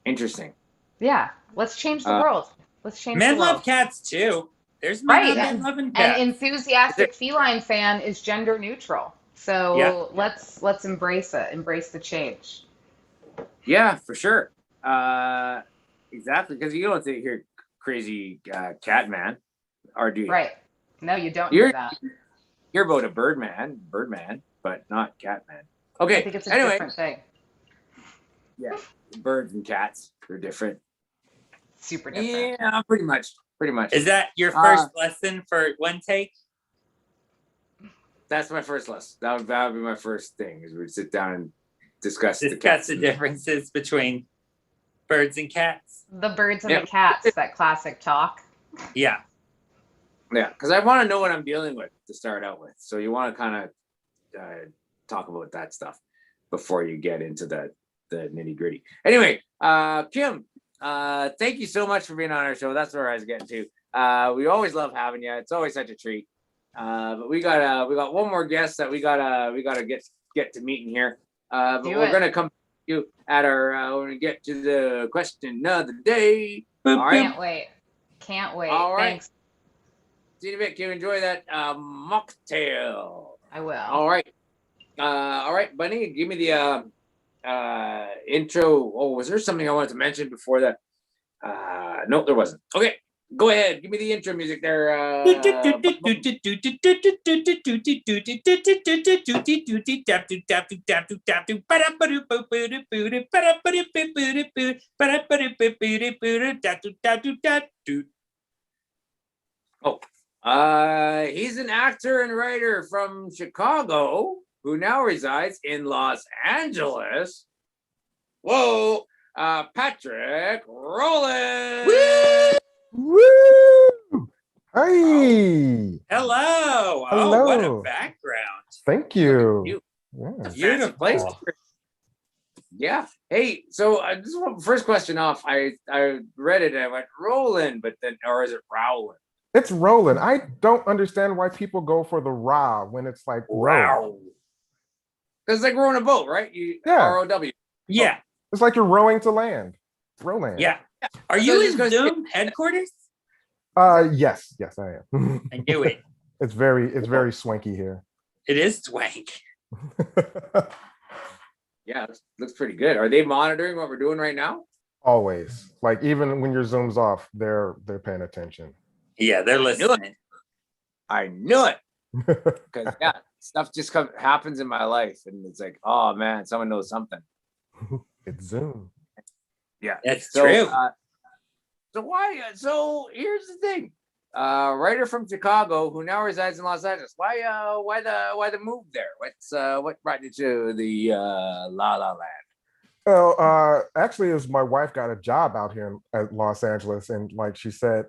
Speaker 2: Interesting.
Speaker 5: Yeah. Let's change the world. Let's change
Speaker 3: Men
Speaker 5: the world.
Speaker 3: love cats too. There's men loving cats.
Speaker 5: And enthusiastic feline fan is gender neutral. So let's embrace it. Embrace the change.
Speaker 2: Yeah, for sure. Exactly, because you don't think you're crazy cat man, or do you?
Speaker 5: Right. No, you don't do that.
Speaker 2: You're about a birdman, but not catman. Okay.
Speaker 5: I think it's a different thing.
Speaker 2: Yeah, birds and cats are different.
Speaker 5: Super different.
Speaker 2: Yeah, pretty much.
Speaker 3: Is that your first lesson for one take?
Speaker 2: That's my first lesson. That would be my first thing. Is we'd sit down and discuss the
Speaker 3: differences between birds and cats.
Speaker 5: The birds and the cats. That classic talk.
Speaker 3: Yeah.
Speaker 2: Yeah, because I want to know what I'm dealing with to start out with. So you want to kind of talk about that stuff before you get into the nitty gritty. Anyway, Kim, thank you so much for being on our show. That's where I was getting to. We always love having you. It's always such a treat. But we got one more guest that we gotta get to meeting here. But we're gonna come to you at our when we get to the question of the day. All right.
Speaker 5: Can't wait.
Speaker 2: All right.
Speaker 5: Thanks.
Speaker 2: See you in a bit, Kim. Enjoy that mocktail.
Speaker 5: I will.
Speaker 2: All right, Bunny. Give me the intro. Oh, was there something I wanted to mention before that? No, there wasn't. Okay, go ahead. Give me the intro music there. He's an actor and writer from Chicago who now resides in Los Angeles. Whoa, Parick Rowland.
Speaker 6: Woo! Hi.
Speaker 3: Hello.
Speaker 6: Hello.
Speaker 3: Oh, what a background.
Speaker 6: Thank you.
Speaker 2: It's a
Speaker 6: Yeah.
Speaker 2: fancy place. Yeah. Hey, so this is first question off. I read it and I went Roland, but then, or is it Rowland?
Speaker 6: It's rolling. I don't understand why people go for the raw when it's like row.
Speaker 2: Wow. Because it's like rowing a boat, right?
Speaker 6: Yeah.
Speaker 2: ROW.
Speaker 3: Yeah.
Speaker 6: It's like you're rowing to land. Rowland.
Speaker 3: Yeah. Are
Speaker 2: So
Speaker 3: you
Speaker 2: it's
Speaker 3: in
Speaker 2: gonna-
Speaker 3: Zoom headquarters?
Speaker 6: Yes, I am.
Speaker 3: I knew it.
Speaker 6: It's very swanky here.
Speaker 3: It is swank.
Speaker 2: Yeah, looks pretty good. Are they monitoring what we're doing right now?
Speaker 6: Always. Like even when your Zoom's off, they're paying attention.
Speaker 3: Yeah, they're listening.
Speaker 2: I knew it. Because yeah, stuff just happens in my life, and it's like, oh man, someone knows something.
Speaker 6: It's Zoom.
Speaker 2: Yeah,
Speaker 3: That's true.
Speaker 2: So here's the thing. Writer from Chicago who now resides in Los Angeles. Why the move there? What brought you to the La La Land?
Speaker 6: Well, actually, it was my wife got a job out here at Los Angeles, and like she said,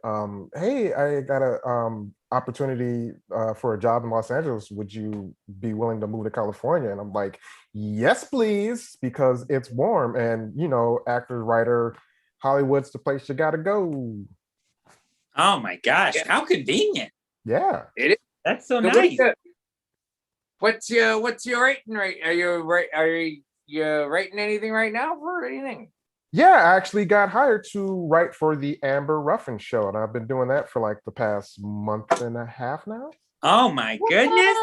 Speaker 6: "Hey, I got a opportunity for a job in Los Angeles. Would you be willing to move to California?" And I'm like, "Yes, please," because it's warm, and actor, writer, Hollywood's the place you got to go.
Speaker 3: Oh my gosh, how convenient.
Speaker 6: Yeah,
Speaker 2: It is.
Speaker 3: That's so
Speaker 2: So
Speaker 3: nice.
Speaker 2: what's your writing rate? Are you writing anything right now for anything?
Speaker 6: yeah. I actually got hired to write for the Amber Ruffin show, and I've been doing that for like the past month and a half now.
Speaker 3: Oh my goodness.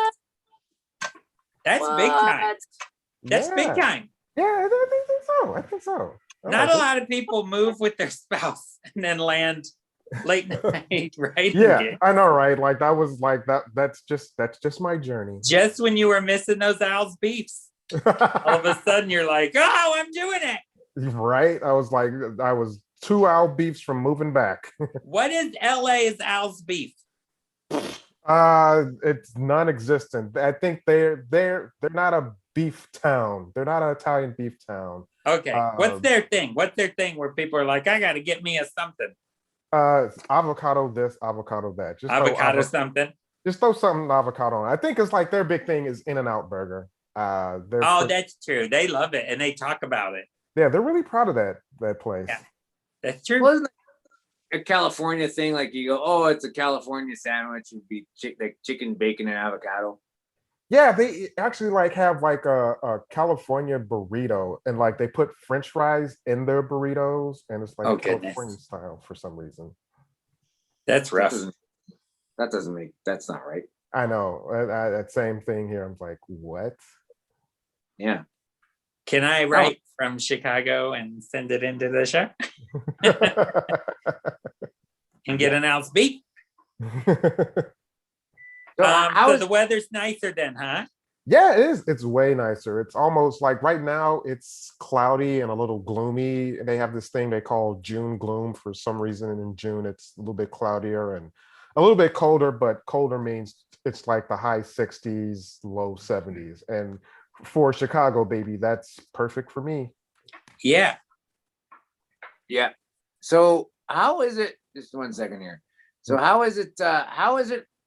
Speaker 3: That's big time. That's big
Speaker 6: Yeah.
Speaker 3: time.
Speaker 6: Yeah, I think so.
Speaker 3: Not a lot of people move with their spouse and then land late night, right?
Speaker 6: Yeah, I know, right? Like that was like that. That's just my journey.
Speaker 3: Just when you were missing those Al's beefs, all of a sudden you're like, oh, I'm doing it.
Speaker 6: Right? I was 2 hour beefs from moving back.
Speaker 3: What is LA's Al's beef?
Speaker 6: It's non-existent. I think they're not a beef town. They're not an Italian beef town.
Speaker 3: Okay, what's their thing? What's their thing where people are like, I got to get me a something?
Speaker 6: Avocado this, avocado that. Just
Speaker 3: Avocado something.
Speaker 6: Just throw something avocado on. I think it's like their big thing is In-N-Out Burger.
Speaker 3: That's true. They love it and they talk about it.
Speaker 6: Yeah, they're really proud of that place.
Speaker 3: Yeah, that's true.
Speaker 2: Wasn't it a California thing? Like you go, oh, it's a California sandwich. It'd be like chicken, bacon, and avocado.
Speaker 6: Yeah, they actually like have like a California burrito, and like they put French fries in their burritos, and it's like California style for some reason.
Speaker 3: That's rough.
Speaker 2: That's not right.
Speaker 6: I know that same thing here. I'm like, what?
Speaker 2: Yeah.
Speaker 3: Can I write from Chicago and send it into the show and get an Al's beef? So the weather's nicer then, huh?
Speaker 6: Yeah, it is. It's way nicer. It's almost like right now it's cloudy and a little gloomy. They have this thing they call June gloom for some reason. And in June, it's a little bit cloudier and a little bit colder, but colder means it's like the high 60s, low 70s. And for Chicago, baby, that's perfect for me.
Speaker 3: Yeah.
Speaker 2: Yeah. So how is it? Just 1 second here. So how is it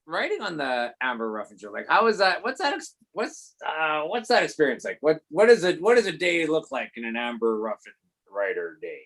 Speaker 2: writing on the Amber Ruffin show? Like, how is that? What's that experience like? What does a day look like in an Amber Ruffin writer day?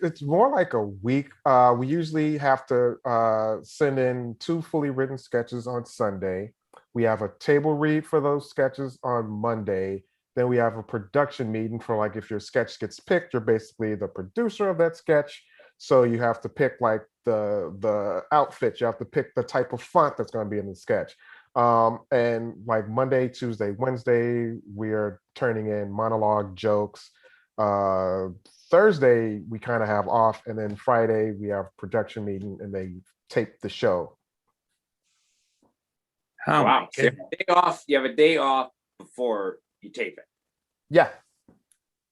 Speaker 6: It's more like a week. We usually have to send in 2 fully written sketches on Sunday. We have a table read for those sketches on Monday. Then we have a production meeting for like if your sketch gets picked, you're basically the producer of that sketch. So you have to pick like the outfit. You have to pick the type of font that's going to be in the sketch. And like Monday, Tuesday, Wednesday, we are turning in monologue jokes. Thursday, we kind of have off. And then Friday, we have production meeting and they tape the show.
Speaker 3: Oh,
Speaker 2: wow. So you have a day off before you tape it.
Speaker 6: Yeah.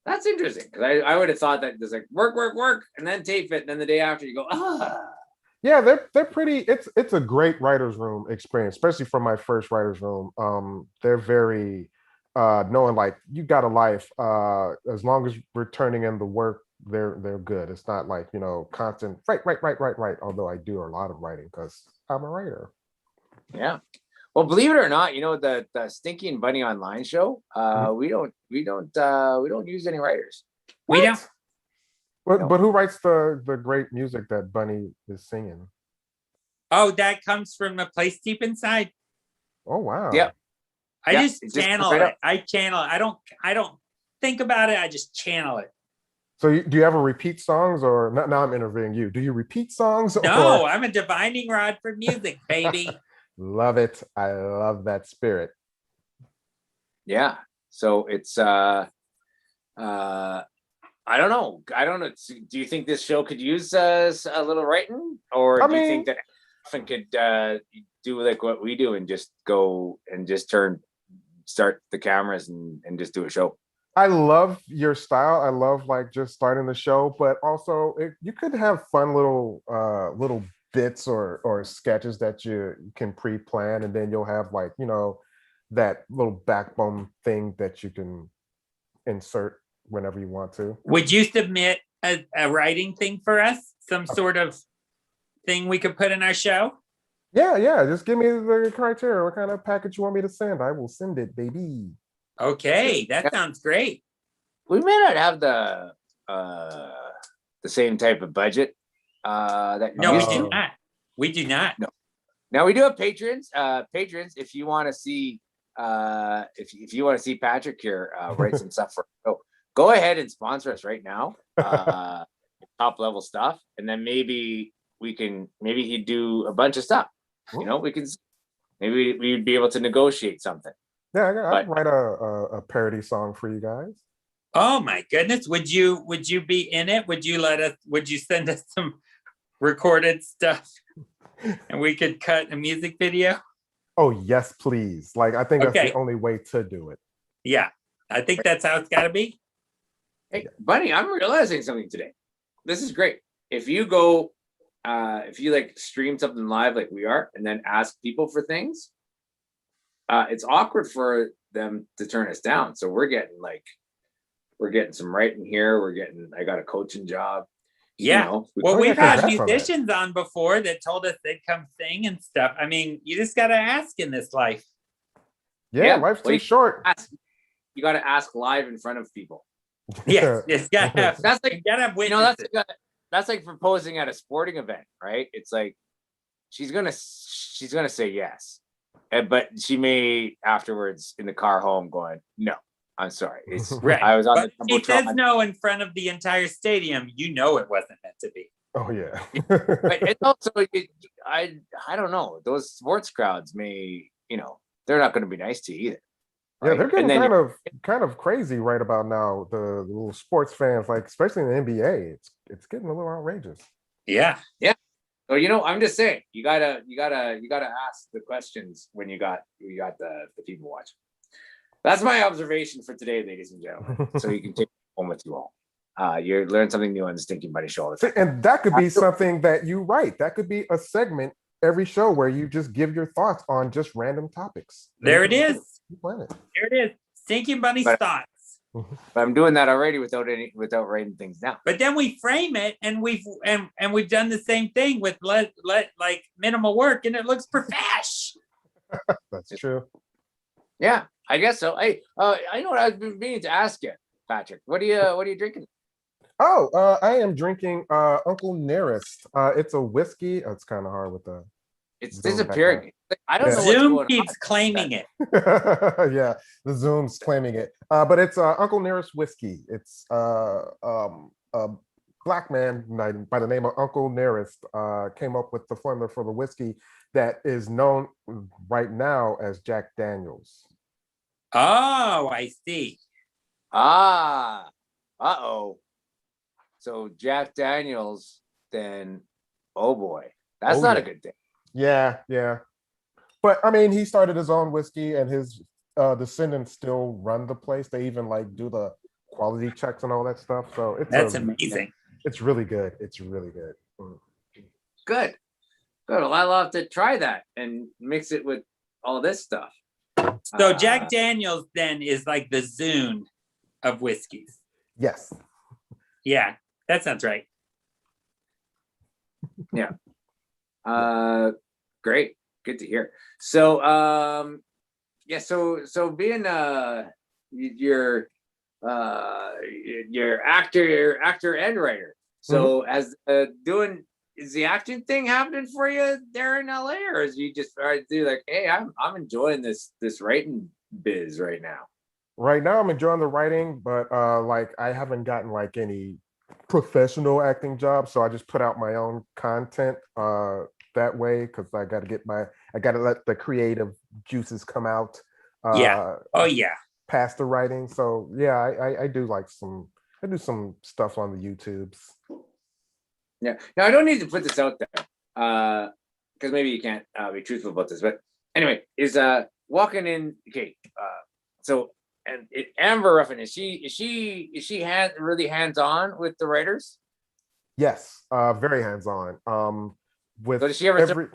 Speaker 2: That's interesting because I would have thought that there's like work, and then tape it, and then the day after you go,
Speaker 6: Yeah, they're pretty. It's a great writer's room experience, especially for my first writer's room. They're very knowing like you got a life. As long as we're turning in the work, they're good. It's not like constant right. Although I do a lot of writing because I'm a writer.
Speaker 2: Yeah. Well, believe it or not, the Stinky and Bunny online show, we don't use any writers.
Speaker 3: We don't.
Speaker 6: But who writes the great music that Bunny is singing?
Speaker 3: Oh, that comes from the place deep inside.
Speaker 6: Oh wow.
Speaker 2: Yep.
Speaker 3: I
Speaker 2: Yeah,
Speaker 3: just
Speaker 2: it just
Speaker 3: channel
Speaker 2: right
Speaker 3: it.
Speaker 2: up.
Speaker 3: I channel it. I don't think about it. I just channel it.
Speaker 6: So do you ever repeat songs, or not? Now I'm interviewing you. Do you repeat songs?
Speaker 3: No,
Speaker 6: or...
Speaker 3: I'm a divining rod for music, baby.
Speaker 6: Love it. I love that spirit.
Speaker 2: Yeah. So it's I don't know. Do you think this show could use a little writing, or do you think that often could do like what we do and just go and just start the cameras and just do a show?
Speaker 6: I love your style. I love like just starting the show, but also you could have fun little bits or sketches that you can pre-plan, and then you'll have like, that little backbone thing that you can insert whenever you want to.
Speaker 3: Would you submit a writing thing for us? Some sort of thing we could put in our show?
Speaker 6: Yeah. Just give me the criteria. What kind of package you want me to send? I will send it, baby.
Speaker 3: Okay, that sounds great.
Speaker 2: We may not have the same type of budget that
Speaker 3: No,
Speaker 2: you
Speaker 3: we
Speaker 2: used
Speaker 3: do
Speaker 2: to.
Speaker 3: not. We do not.
Speaker 2: No. Now we do have patrons. Patrons, if you want to see if you want to see Patrick here write some stuff for go ahead and sponsor us right now. Top level stuff, and then maybe he'd do a bunch of stuff.
Speaker 6: Ooh.
Speaker 2: Maybe we'd be able to negotiate something.
Speaker 6: Yeah, I'd write a parody song for you guys.
Speaker 3: Oh my goodness. Would you be in it? Would you send us some recorded stuff and we could cut a music video?
Speaker 6: Oh yes, please. Like, I think that's
Speaker 3: Okay.
Speaker 6: the only way to do it.
Speaker 3: Yeah, I think that's how it's gotta be.
Speaker 2: Hey, Bunny, I'm realizing something today. This is great. If you go, if you like stream something live like we are, and then ask people for things, it's awkward for them to turn us down. So we're getting some writing here. I got a coaching job.
Speaker 3: Yeah.
Speaker 2: We
Speaker 3: Well, we've had
Speaker 6: congrats on that.
Speaker 3: musicians on before that told us they'd come sing and stuff. I mean, you just gotta ask in this life.
Speaker 6: Yeah, life's too short.
Speaker 2: You got to ask live in front of people.
Speaker 3: Yes, it's gotta have.
Speaker 2: That's like,
Speaker 3: You gotta have witnesses.
Speaker 2: that's like proposing at a sporting event, right? It's like she's gonna say yes, but she may afterwards in the car home going, no, I'm sorry. It's
Speaker 3: Right.
Speaker 2: I was on
Speaker 3: But
Speaker 2: the
Speaker 3: she says no in front of the entire stadium. You know it wasn't meant to be.
Speaker 6: Oh yeah.
Speaker 2: But it's also I don't know. Those sports crowds may, they're not going to be nice to you either.
Speaker 6: Yeah,
Speaker 2: right?
Speaker 6: they're getting
Speaker 2: And then
Speaker 6: kind of crazy right about now. The little sports fans, like especially in the NBA, it's getting a little outrageous.
Speaker 3: Yeah.
Speaker 2: So I'm just saying, you gotta ask the questions when you got the people watching. That's my observation for today, ladies and gentlemen. So you can take it home with you all. You learn something new on the Stinky Bunny Show all the time.
Speaker 6: And that could be something that you write. That could be a segment every show where you just give your thoughts on just random topics.
Speaker 3: There it is.
Speaker 6: There
Speaker 3: There it is. Stinky Bunny's thoughts.
Speaker 2: But I'm doing that already without writing things down.
Speaker 3: But then we frame it, and we've done the same thing with like minimal work, and it looks profesh.
Speaker 6: That's true.
Speaker 2: Yeah, I guess so. I know what I've been meaning to ask you, Patrick. What are you drinking?
Speaker 6: Oh, I am drinking Uncle Nearest. It's a whiskey. Oh, it's kind of hard with the.
Speaker 2: It's disappearing. I don't know.
Speaker 3: Zoom
Speaker 2: what's going
Speaker 3: keeps
Speaker 2: on.
Speaker 3: claiming it.
Speaker 6: Yeah, the Zoom's claiming it. But it's Uncle Nearest whiskey. It's a black man by the name of Uncle Nearest came up with the formula for the whiskey that is known right now as Jack Daniels.
Speaker 3: Oh, I see.
Speaker 2: Uh-oh. So Jack Daniels, then, oh boy, that's not a good thing.
Speaker 6: Yeah. But I mean, he started his own whiskey, and his descendants still run the place. They even like do the quality checks and all that stuff. So
Speaker 3: That's amazing.
Speaker 6: It's really good. It's really good.
Speaker 2: Good. Well, I'll have to try that and mix it with all this stuff.
Speaker 3: So Jack Daniels then is like the Zune of whiskeys.
Speaker 6: Yes.
Speaker 3: Yeah, that sounds right.
Speaker 2: Yeah. Great. Good to hear. So so being your actor and writer. So as doing is the action thing happening for you there in LA, or is you just do like, hey, I'm enjoying this writing biz right now?
Speaker 6: Right now, I'm enjoying the writing, but like I haven't gotten like any professional acting jobs, so I just put out my own content that way because I got to let the creative juices come out.
Speaker 3: Yeah. Oh yeah.
Speaker 6: Past the writing, so yeah, I do some stuff on the YouTubes.
Speaker 2: Yeah. Now I don't need to put this out there because maybe you can't be truthful about this, but anyway, is walking in. Okay, so and Amber Ruffin, is she really hands on with the writers?
Speaker 6: Yes, very hands on. With
Speaker 2: So does she ever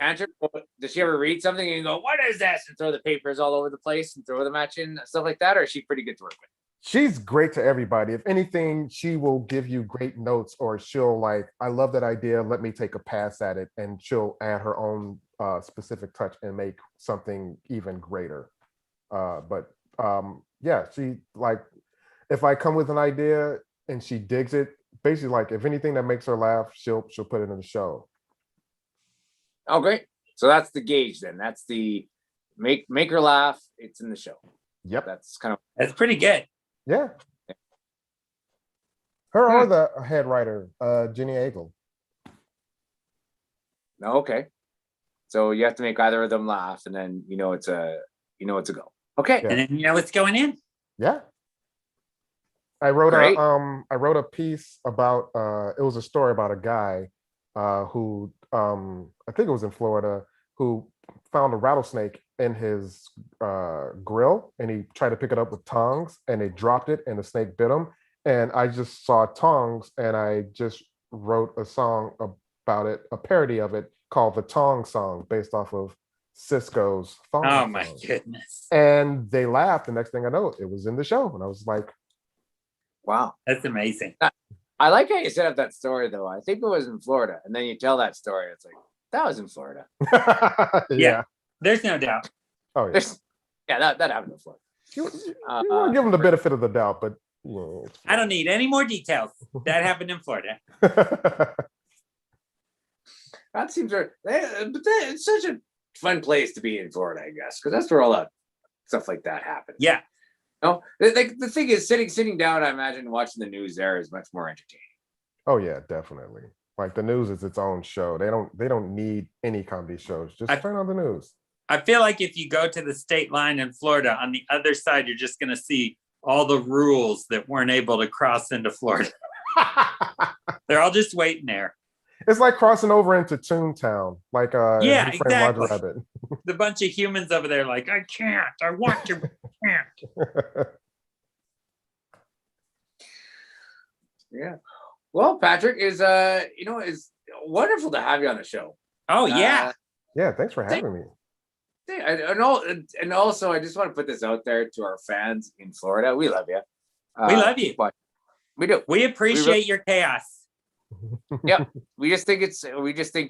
Speaker 2: does she ever read something and go, what is this, and throw the papers all over the place and throw them at you and stuff like that, or is she pretty good to work with?
Speaker 6: She's great to everybody. If anything, she will give you great notes, or she'll like, I love that idea, let me take a pass at it, and she'll add her own specific touch and make something even greater. Yeah, she like, if I come with an idea and she digs it, basically like if anything that makes her laugh, she'll put it in the show.
Speaker 2: Oh, great. So that's the gauge then. That's the make her laugh. It's in the show.
Speaker 6: Yep.
Speaker 3: That's pretty good.
Speaker 6: Yeah. Her or the head writer, Jenny Agle.
Speaker 2: Okay. So you have to make either of them laugh, and then it's a go. Okay.
Speaker 3: Yeah. And then you know what's going in.
Speaker 6: Yeah. I wrote a piece about it was a story about a guy who I think it was in Florida, who found a rattlesnake in his grill, and he tried to pick it up with tongs, and they dropped it and the snake bit him. And I just saw tongs, and I just wrote a song about it, a parody of it called the Tong Song, based off of Cisco's Thong
Speaker 3: Oh
Speaker 6: song.
Speaker 3: my goodness.
Speaker 6: And they laughed. The next thing I know, it was in the show, and I was like,
Speaker 2: wow,
Speaker 3: that's amazing.
Speaker 2: I like how you set up that story, though. I think it was in Florida, and then you tell that story. It's like, that was in Florida.
Speaker 3: Yeah, there's no doubt.
Speaker 6: Oh yeah,
Speaker 2: that happened in Florida.
Speaker 6: You want to give them the benefit of the doubt, but
Speaker 3: I don't need any more details. That happened in Florida.
Speaker 2: That seems but it's such a fun place to be in Florida, I guess, because that's where all that stuff like that happens.
Speaker 3: Yeah.
Speaker 2: No, like the thing is, sitting down, I imagine watching the news there is much more entertaining.
Speaker 6: Oh yeah, definitely. Like the news is its own show. They don't need any comedy shows. Just turn on the news.
Speaker 3: I feel like if you go to the state line in Florida, on the other side, you're just going to see all the rules that weren't able to cross into Florida. They're all just waiting there.
Speaker 6: It's like crossing over into Toontown, like
Speaker 3: yeah, exactly.
Speaker 6: Roger Rabbit.
Speaker 3: The bunch of humans over there, like, I can't. I want to, I can't.
Speaker 2: Yeah. Well, Patrick, is wonderful to have you on the show.
Speaker 3: Oh yeah.
Speaker 6: Yeah, thanks for having me.
Speaker 2: And also, I just want to put this out there to our fans in Florida. We love you.
Speaker 3: We love you.
Speaker 2: We do.
Speaker 3: We appreciate your chaos.
Speaker 2: Yep. We just think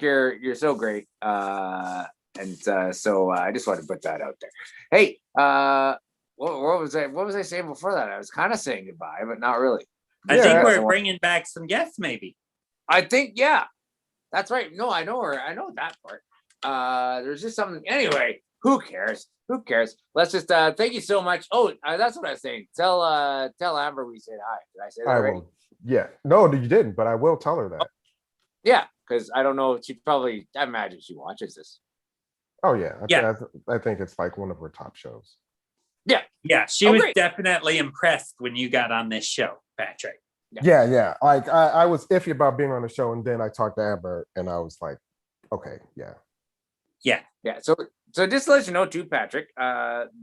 Speaker 2: you're so great. So I just wanted to put that out there. Hey, what was I saying before that? I was kind of saying goodbye, but not really.
Speaker 3: I think we're bringing back some guests, maybe.
Speaker 2: I think, yeah, that's right. No, I know that part. There's just something. Anyway, who cares? Let's just thank you so much. Oh, that's what I was saying. Tell Amber we said hi. Did I say that already?
Speaker 6: Yeah. No, you didn't, but I will tell her that.
Speaker 2: Yeah, because I don't know. I imagine she watches this.
Speaker 6: Oh yeah.
Speaker 3: Yeah.
Speaker 6: I think it's like one of her top shows.
Speaker 2: Yeah.
Speaker 3: Yeah. She was definitely impressed when you got on this show, Patrick.
Speaker 6: Yeah. Like I was iffy about being on the show, and then I talked to Amber, and I was like, okay, yeah.
Speaker 2: Yeah. So just to let you know too, Patrick,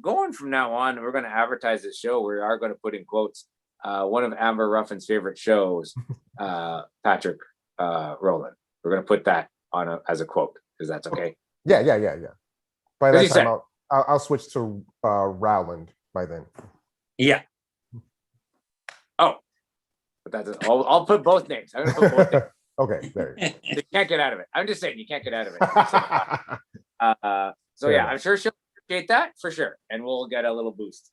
Speaker 2: going from now on, we're going to advertise this show. We are going to put in quotes one of Amber Ruffin's favorite shows, Parick Rowland. We're going to put that on as a quote, because that's okay.
Speaker 6: Yeah. By that time, I'll switch to Rowland by then.
Speaker 3: Yeah.
Speaker 2: Oh, but that's it. I'll put both names. I'm going to put both names.
Speaker 6: Okay, there you go.
Speaker 2: You can't get out of it. I'm just saying you can't get out of it. So yeah, I'm sure she'll appreciate that for sure, and we'll get a little boost.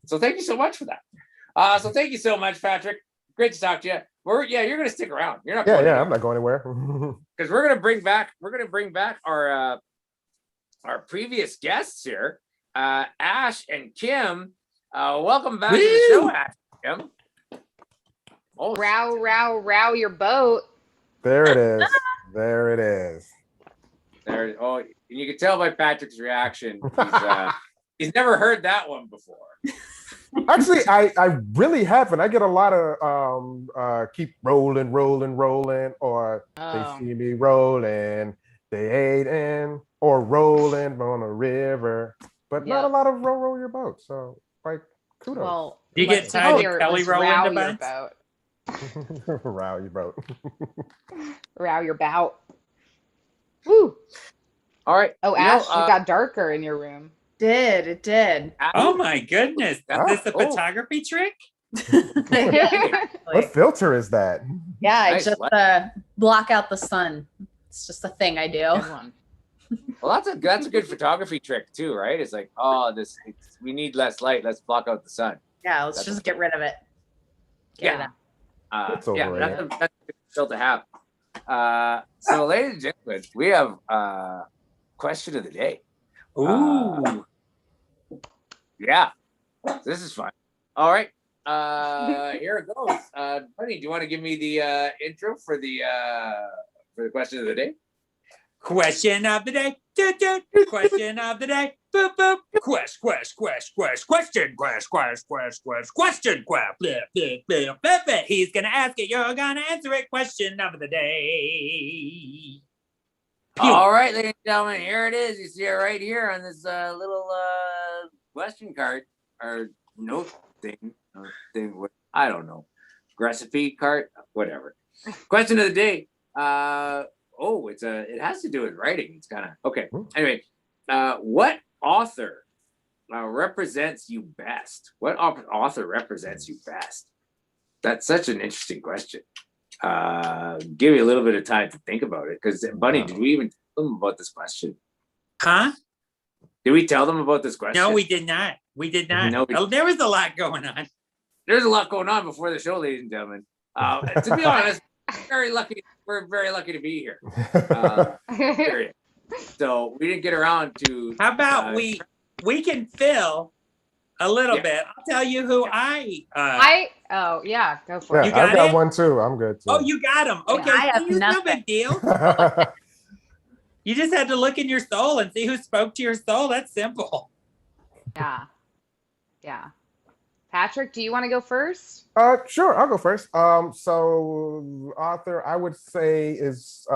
Speaker 2: So thank you so much for that. So thank you so much, Patrick. Great to talk to you. You're gonna stick around. You're not
Speaker 6: Yeah,
Speaker 2: going
Speaker 6: yeah,
Speaker 2: anywhere.
Speaker 6: I'm not going anywhere.
Speaker 2: Because we're gonna bring back our previous guests here, Ash and Kim. Welcome back to the show, Ash and Kim. Oh,
Speaker 5: Row your boat.
Speaker 6: There it is. There it is.
Speaker 2: there. Oh, and you can tell by Patrick's reaction. He's never heard that one before.
Speaker 6: Actually, I really haven't. I get a lot of keep rolling, rolling, rolling, or they see me rolling, they ate in, or rolling on a river, but not a lot of row your boat. So like, kudos.
Speaker 5: Well,
Speaker 3: You get tired of Kelly rolling a bunch?
Speaker 6: Row your boat.
Speaker 5: Row your bout. Woo.
Speaker 2: All right.
Speaker 5: Oh, Ash, you got darker in your room.
Speaker 4: It did.
Speaker 3: Oh my goodness. Is this a
Speaker 2: Oh.
Speaker 3: photography trick?
Speaker 6: What filter is that?
Speaker 4: Yeah, I
Speaker 2: Nice.
Speaker 4: just block out the sun. It's just a thing I do.
Speaker 5: Good one.
Speaker 2: Well, that's a good photography trick too, right? It's like, we need less light. Let's block out the sun.
Speaker 4: Yeah, let's just get rid of it. Get it out.
Speaker 6: It's overrated.
Speaker 2: That's a good skill to have. So, ladies and gentlemen, we have question of the day.
Speaker 3: Ooh.
Speaker 2: Yeah, this is fun. All right, here it goes. Bunny, do you want to give me the intro for the question of the day?
Speaker 3: Question of the day. Question of the day. Boop, boop. Question. He's gonna ask it. You're gonna answer it. Question of the day.
Speaker 2: All right, ladies and gentlemen, here it is. You see it right here on this little question card or note thing. I don't know. Recipe card, whatever. Question of the day. It has to do with writing. It's kind of okay. Anyway, what author represents you best? What author represents you best? That's such an interesting question. Give you a little bit of time to think about it. Because Bunny, did we even tell them about this question?
Speaker 3: Huh?
Speaker 2: Did we tell them about this question?
Speaker 3: No, we did not. We did not.
Speaker 2: No,
Speaker 3: There was a lot going on.
Speaker 2: There's a lot going on before the show, ladies and gentlemen. To be honest, very lucky. We're very lucky to be here. Period. So we didn't get around to.
Speaker 3: How about we can fill a little bit. I'll tell you who
Speaker 5: go for
Speaker 6: Yeah,
Speaker 5: it.
Speaker 3: You got
Speaker 6: I've got
Speaker 3: it?
Speaker 6: one too. I'm good too.
Speaker 3: Oh, you got him. Okay,
Speaker 4: I have
Speaker 3: no
Speaker 4: nothing.
Speaker 3: big deal. You just had to look in your soul and see who spoke to your soul. That's simple.
Speaker 5: Yeah. Patrick, do you want to go first?
Speaker 6: Sure, I'll go first. So author I would say is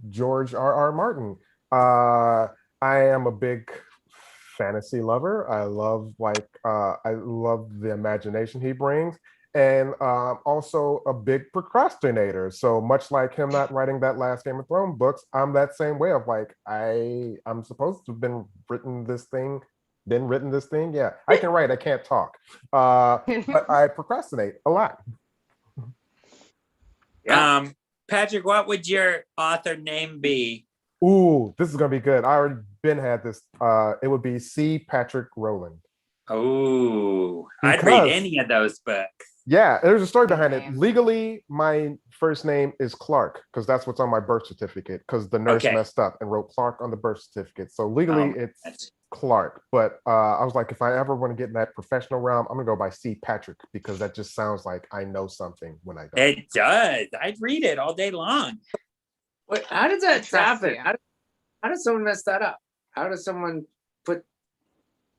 Speaker 6: George R.R. Martin. I am a big fantasy lover. I love the imagination he brings, and also a big procrastinator. So much like him not writing that last Game of Thrones books, I'm that same way of like I'm supposed to have written this thing. Yeah, I can write, I can't talk, but I procrastinate a lot.
Speaker 3: Patrick, what would your author name be?
Speaker 6: Ooh, this is gonna be good. I already had this. It would be C. Parick Rowland.
Speaker 3: Oh, I'd read any of those books.
Speaker 6: Yeah, there's a story behind
Speaker 5: name.
Speaker 6: it. Legally, my first name is Clark because that's what's on my birth certificate. Because the nurse messed up and wrote Clark on the birth certificate. So legally, it's Clark. But I was like, if I ever want to get in that professional realm, I'm gonna go by C. Patrick because that just sounds like I know something when I go.
Speaker 3: It does. I'd read it all day long.
Speaker 2: Wait, how does that happen? How does someone mess that up? How does someone put?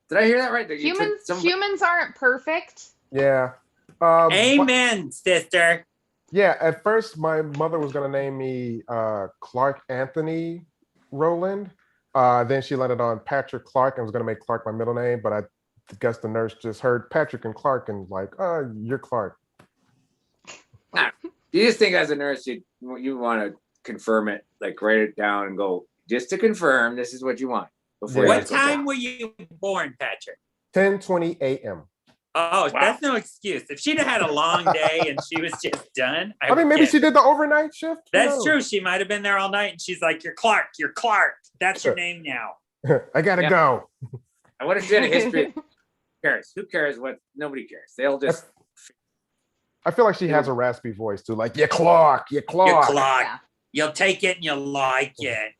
Speaker 2: Did I hear that right?
Speaker 5: Humans aren't perfect.
Speaker 6: Yeah.
Speaker 3: Amen, sister.
Speaker 6: Yeah, at first my mother was gonna name me Clark Anthony Rowland. Then she landed on Patrick Clark and was gonna make Clark my middle name, but I guess the nurse just heard Patrick and Clark and was like, "Oh, you're Clark."
Speaker 2: Nah, you just think as a nurse you want to confirm it, like write it down and go just to confirm this is what you want. Before
Speaker 3: What time were you born, Patrick?
Speaker 6: 10:20 a.m.
Speaker 3: Oh, that's no excuse. If she'd have had a long day and she was just done.
Speaker 6: I mean, maybe she did the overnight shift.
Speaker 3: That's true. She might have been there all night and she's like, "You're Clark. You're Clark. That's your name now."
Speaker 6: I gotta go.
Speaker 2: I want to see a history. Who cares? Who cares what? Nobody cares. They'll just.
Speaker 6: I feel like she has a raspy voice too. Like, you clock.
Speaker 3: Your
Speaker 5: Yeah.
Speaker 3: clock. You'll take it and you'll like it.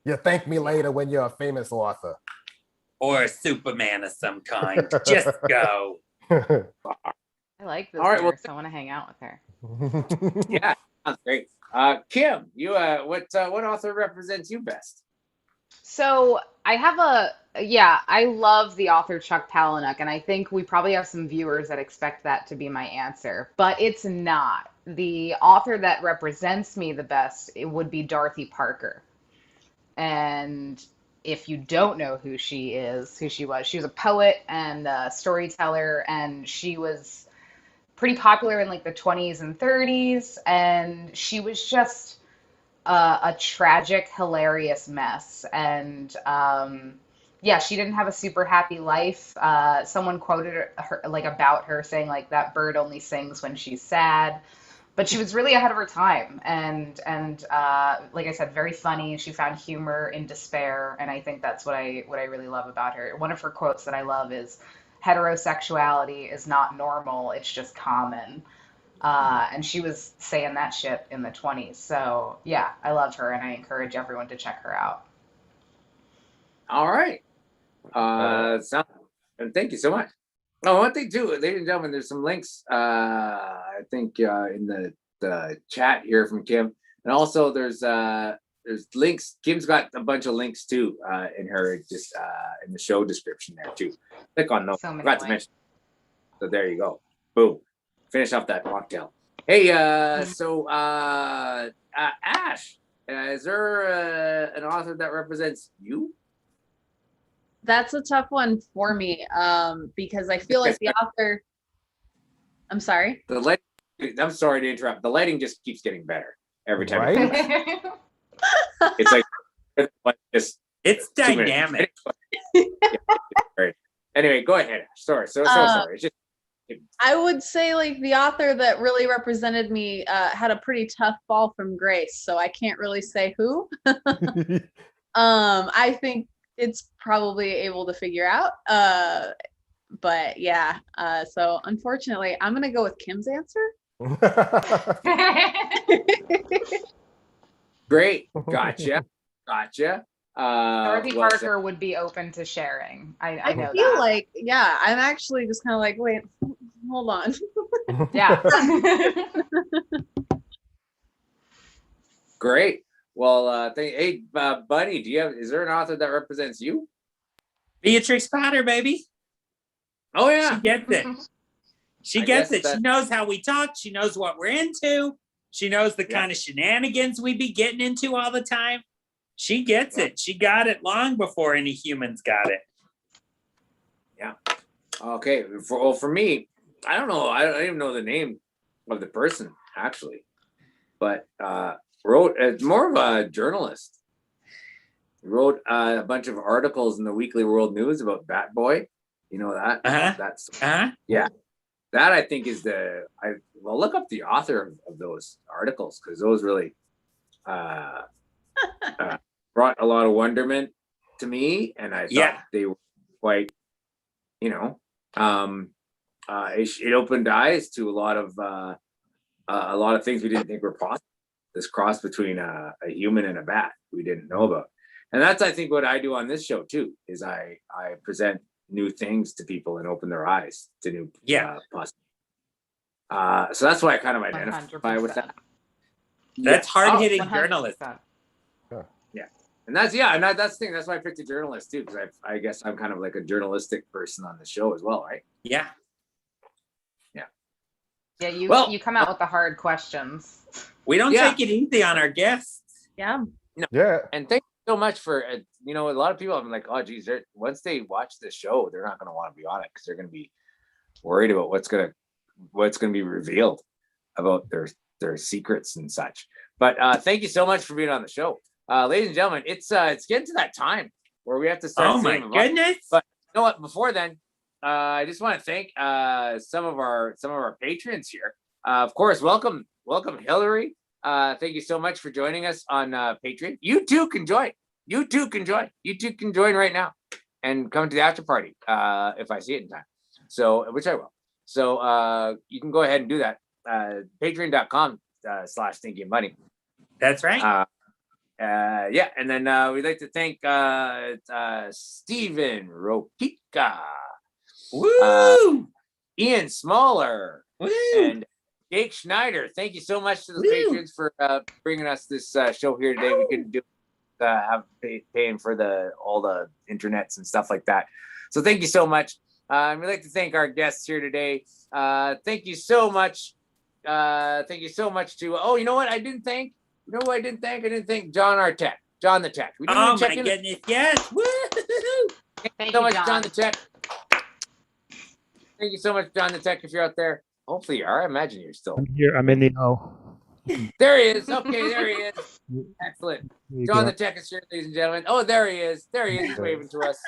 Speaker 6: You thank me later when you're a famous author.
Speaker 3: Or a Superman of some kind. Just go.
Speaker 5: I like this
Speaker 2: All right, well-
Speaker 5: nurse. I want to hang out with her.
Speaker 2: Yeah, sounds great. Kim, you what author represents you best?
Speaker 5: So I have I love the author Chuck Palahniuk, and I think we probably have some viewers that expect that to be my answer, but it's not. The author that represents me the best, it would be Dorothy Parker. And if you don't know who she was a poet and a storyteller, and she was pretty popular in like the 20s and 30s, and she was just a tragic, hilarious mess. And she didn't have a super happy life. Someone quoted her like about her saying like that bird only sings when she's sad. But she was really ahead of her time, and like I said, very funny. She found humor in despair, and I think that's what I really love about her. One of her quotes that I love is, "Heterosexuality is not normal; it's just common." And she was saying that shit in the 20s. So yeah, I love her, and I encourage everyone to check her out.
Speaker 2: All right. And thank you so much. Oh, one thing too, ladies and gentlemen, there's some links. I think in the chat here from Kim, and also there's links. Kim's got a bunch of links too in her just in the show description there too. Click on those.
Speaker 5: So many
Speaker 2: Forgot to
Speaker 5: links.
Speaker 2: mention. So there you go. Boom. Finish off that mocktail. Hey, so Ash, is there an author that represents you?
Speaker 4: That's a tough one for me, because I feel like the author. I'm sorry.
Speaker 2: The light. I'm sorry to interrupt. The lighting just keeps getting better every time.
Speaker 6: Right?
Speaker 2: You come back. It's like just
Speaker 3: It's
Speaker 2: 2 minutes.
Speaker 3: dynamic.
Speaker 2: Right. Anyway, go ahead. Ash. Sorry. So sorry. It's just.
Speaker 4: I would say like the author that really represented me had a pretty tough fall from grace, so I can't really say who. I think it's probably able to figure out. But yeah, so unfortunately, I'm gonna go with Kim's answer.
Speaker 2: Great. Gotcha.
Speaker 5: Dorothy
Speaker 2: well,
Speaker 5: Parker would be open to sharing. I know
Speaker 4: feel
Speaker 5: that.
Speaker 4: like, yeah, I'm actually just kind of like, wait, hold on.
Speaker 5: Yeah.
Speaker 2: Great. Well, hey, Bunny, is there an author that represents you?
Speaker 3: Beatrix Potter, baby.
Speaker 2: Oh
Speaker 3: She
Speaker 2: yeah.
Speaker 3: gets it. She
Speaker 2: I
Speaker 3: gets
Speaker 2: guess
Speaker 3: it.
Speaker 2: that-
Speaker 3: She knows how we talk. She knows what we're into. She knows the kind of shenanigans we be getting into all the time. She gets it. She got it long before any humans got it.
Speaker 2: Yeah. Okay. For me, I don't know. I don't even know the name of the person actually, but wrote. More of a journalist. Wrote a bunch of articles in the Weekly World News about Bat Boy. You know that? That's yeah. That I think is look up the author of those articles, because those really brought a lot of wonderment to me, and I thought they were quite, it opened eyes to a lot of things we didn't think were possible. This cross between a human and a bat we didn't know about, and that's I think what I do on this show too. Is I present new things to people and open their eyes to new possibilities. So that's why I kind of identify with that.
Speaker 3: That's hard-hitting
Speaker 5: 100%.
Speaker 3: journalism.
Speaker 2: Yeah, and that's the thing. That's why I picked a journalist too, because I guess I'm kind of like a journalistic person on the show as well, right?
Speaker 3: Yeah.
Speaker 5: Yeah, you come out with the hard questions.
Speaker 3: We don't take it easy on our guests.
Speaker 4: Yeah.
Speaker 2: No.
Speaker 6: Yeah.
Speaker 2: And thank you so much for a lot of people have been like, oh geez, once they watch this show, they're not going to want to be on it because they're going to be worried about what's going to be revealed about their secrets and such. But thank you so much for being on the show, ladies and gentlemen. It's getting to that time where we have to start.
Speaker 3: Oh my goodness!
Speaker 2: But you know what? Before then, I just want to thank some of our patrons here. Of course, welcome Hillary. Thank you so much for joining us on Patreon. You too can join. You too can join right now and come to the after party if I see it in time. So, which I will. So you can go ahead and do that. patreon.com/Stinky and Bunny.
Speaker 3: That's right.
Speaker 2: Yeah, and then we'd like to thank Steven Ropika,
Speaker 3: Woo!
Speaker 2: Ian Smaller,
Speaker 3: Woo!
Speaker 2: and Jake Schneider. Thank you so much to the patrons for bringing us this show here today. We couldn't do paying for all the internets and stuff like that. So thank you so much. We'd like to thank our guests here today. Thank you so much. Thank you so much to. Oh, you know what? I didn't thank. You know who I didn't thank? I didn't thank John our tech. John the tech. We didn't
Speaker 3: Oh
Speaker 2: even check
Speaker 3: my
Speaker 2: in.
Speaker 3: goodness! Yes. Woo!
Speaker 2: Thank you so much, John the tech. Thank you so much, John the tech. If you're out there, hopefully you are. I imagine you're still.
Speaker 7: I'm here. I'm in the O.
Speaker 2: There he is. Okay, there he is. Excellent. John the tech is here, ladies and gentlemen. Oh, there he is. There he is. He's waving to us.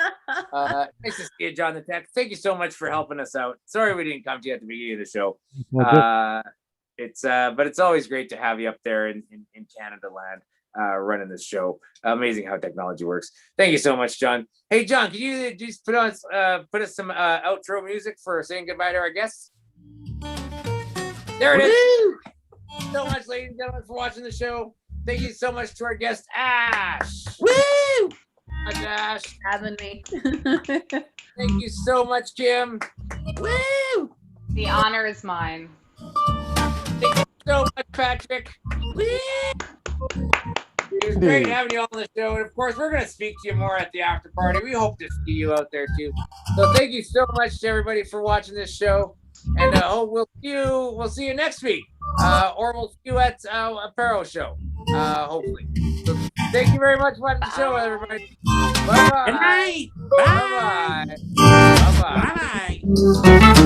Speaker 2: Nice to see you, John the tech. Thank you so much for helping us out. Sorry we didn't come to you at the beginning of the show. But it's always great to have you up there in Canada land, running this show. Amazing how technology works. Thank you so much, John. Hey, John, can you just put us some outro music for saying goodbye to our guests? There it is. Thank you so much, ladies and gentlemen, for watching the show. Thank you so much to our guest, Ash.
Speaker 3: Woo!
Speaker 2: Ash.
Speaker 4: Having me.
Speaker 2: Thank you so much, Kim.
Speaker 3: Woo!
Speaker 5: The honor is mine.
Speaker 2: Thank you so much, Patrick.
Speaker 3: Woo!
Speaker 2: It was great having you on the show. And of course, we're going to speak to you more at the after party. We hope to see you out there too. So thank you so much to everybody for watching this show. And we'll see you next week. Or we'll see you at a Paro show. Hopefully. So thank you very much for watching the show, everybody. Bye-bye.
Speaker 3: Good night.
Speaker 2: Bye-bye. Bye-bye.
Speaker 3: Bye.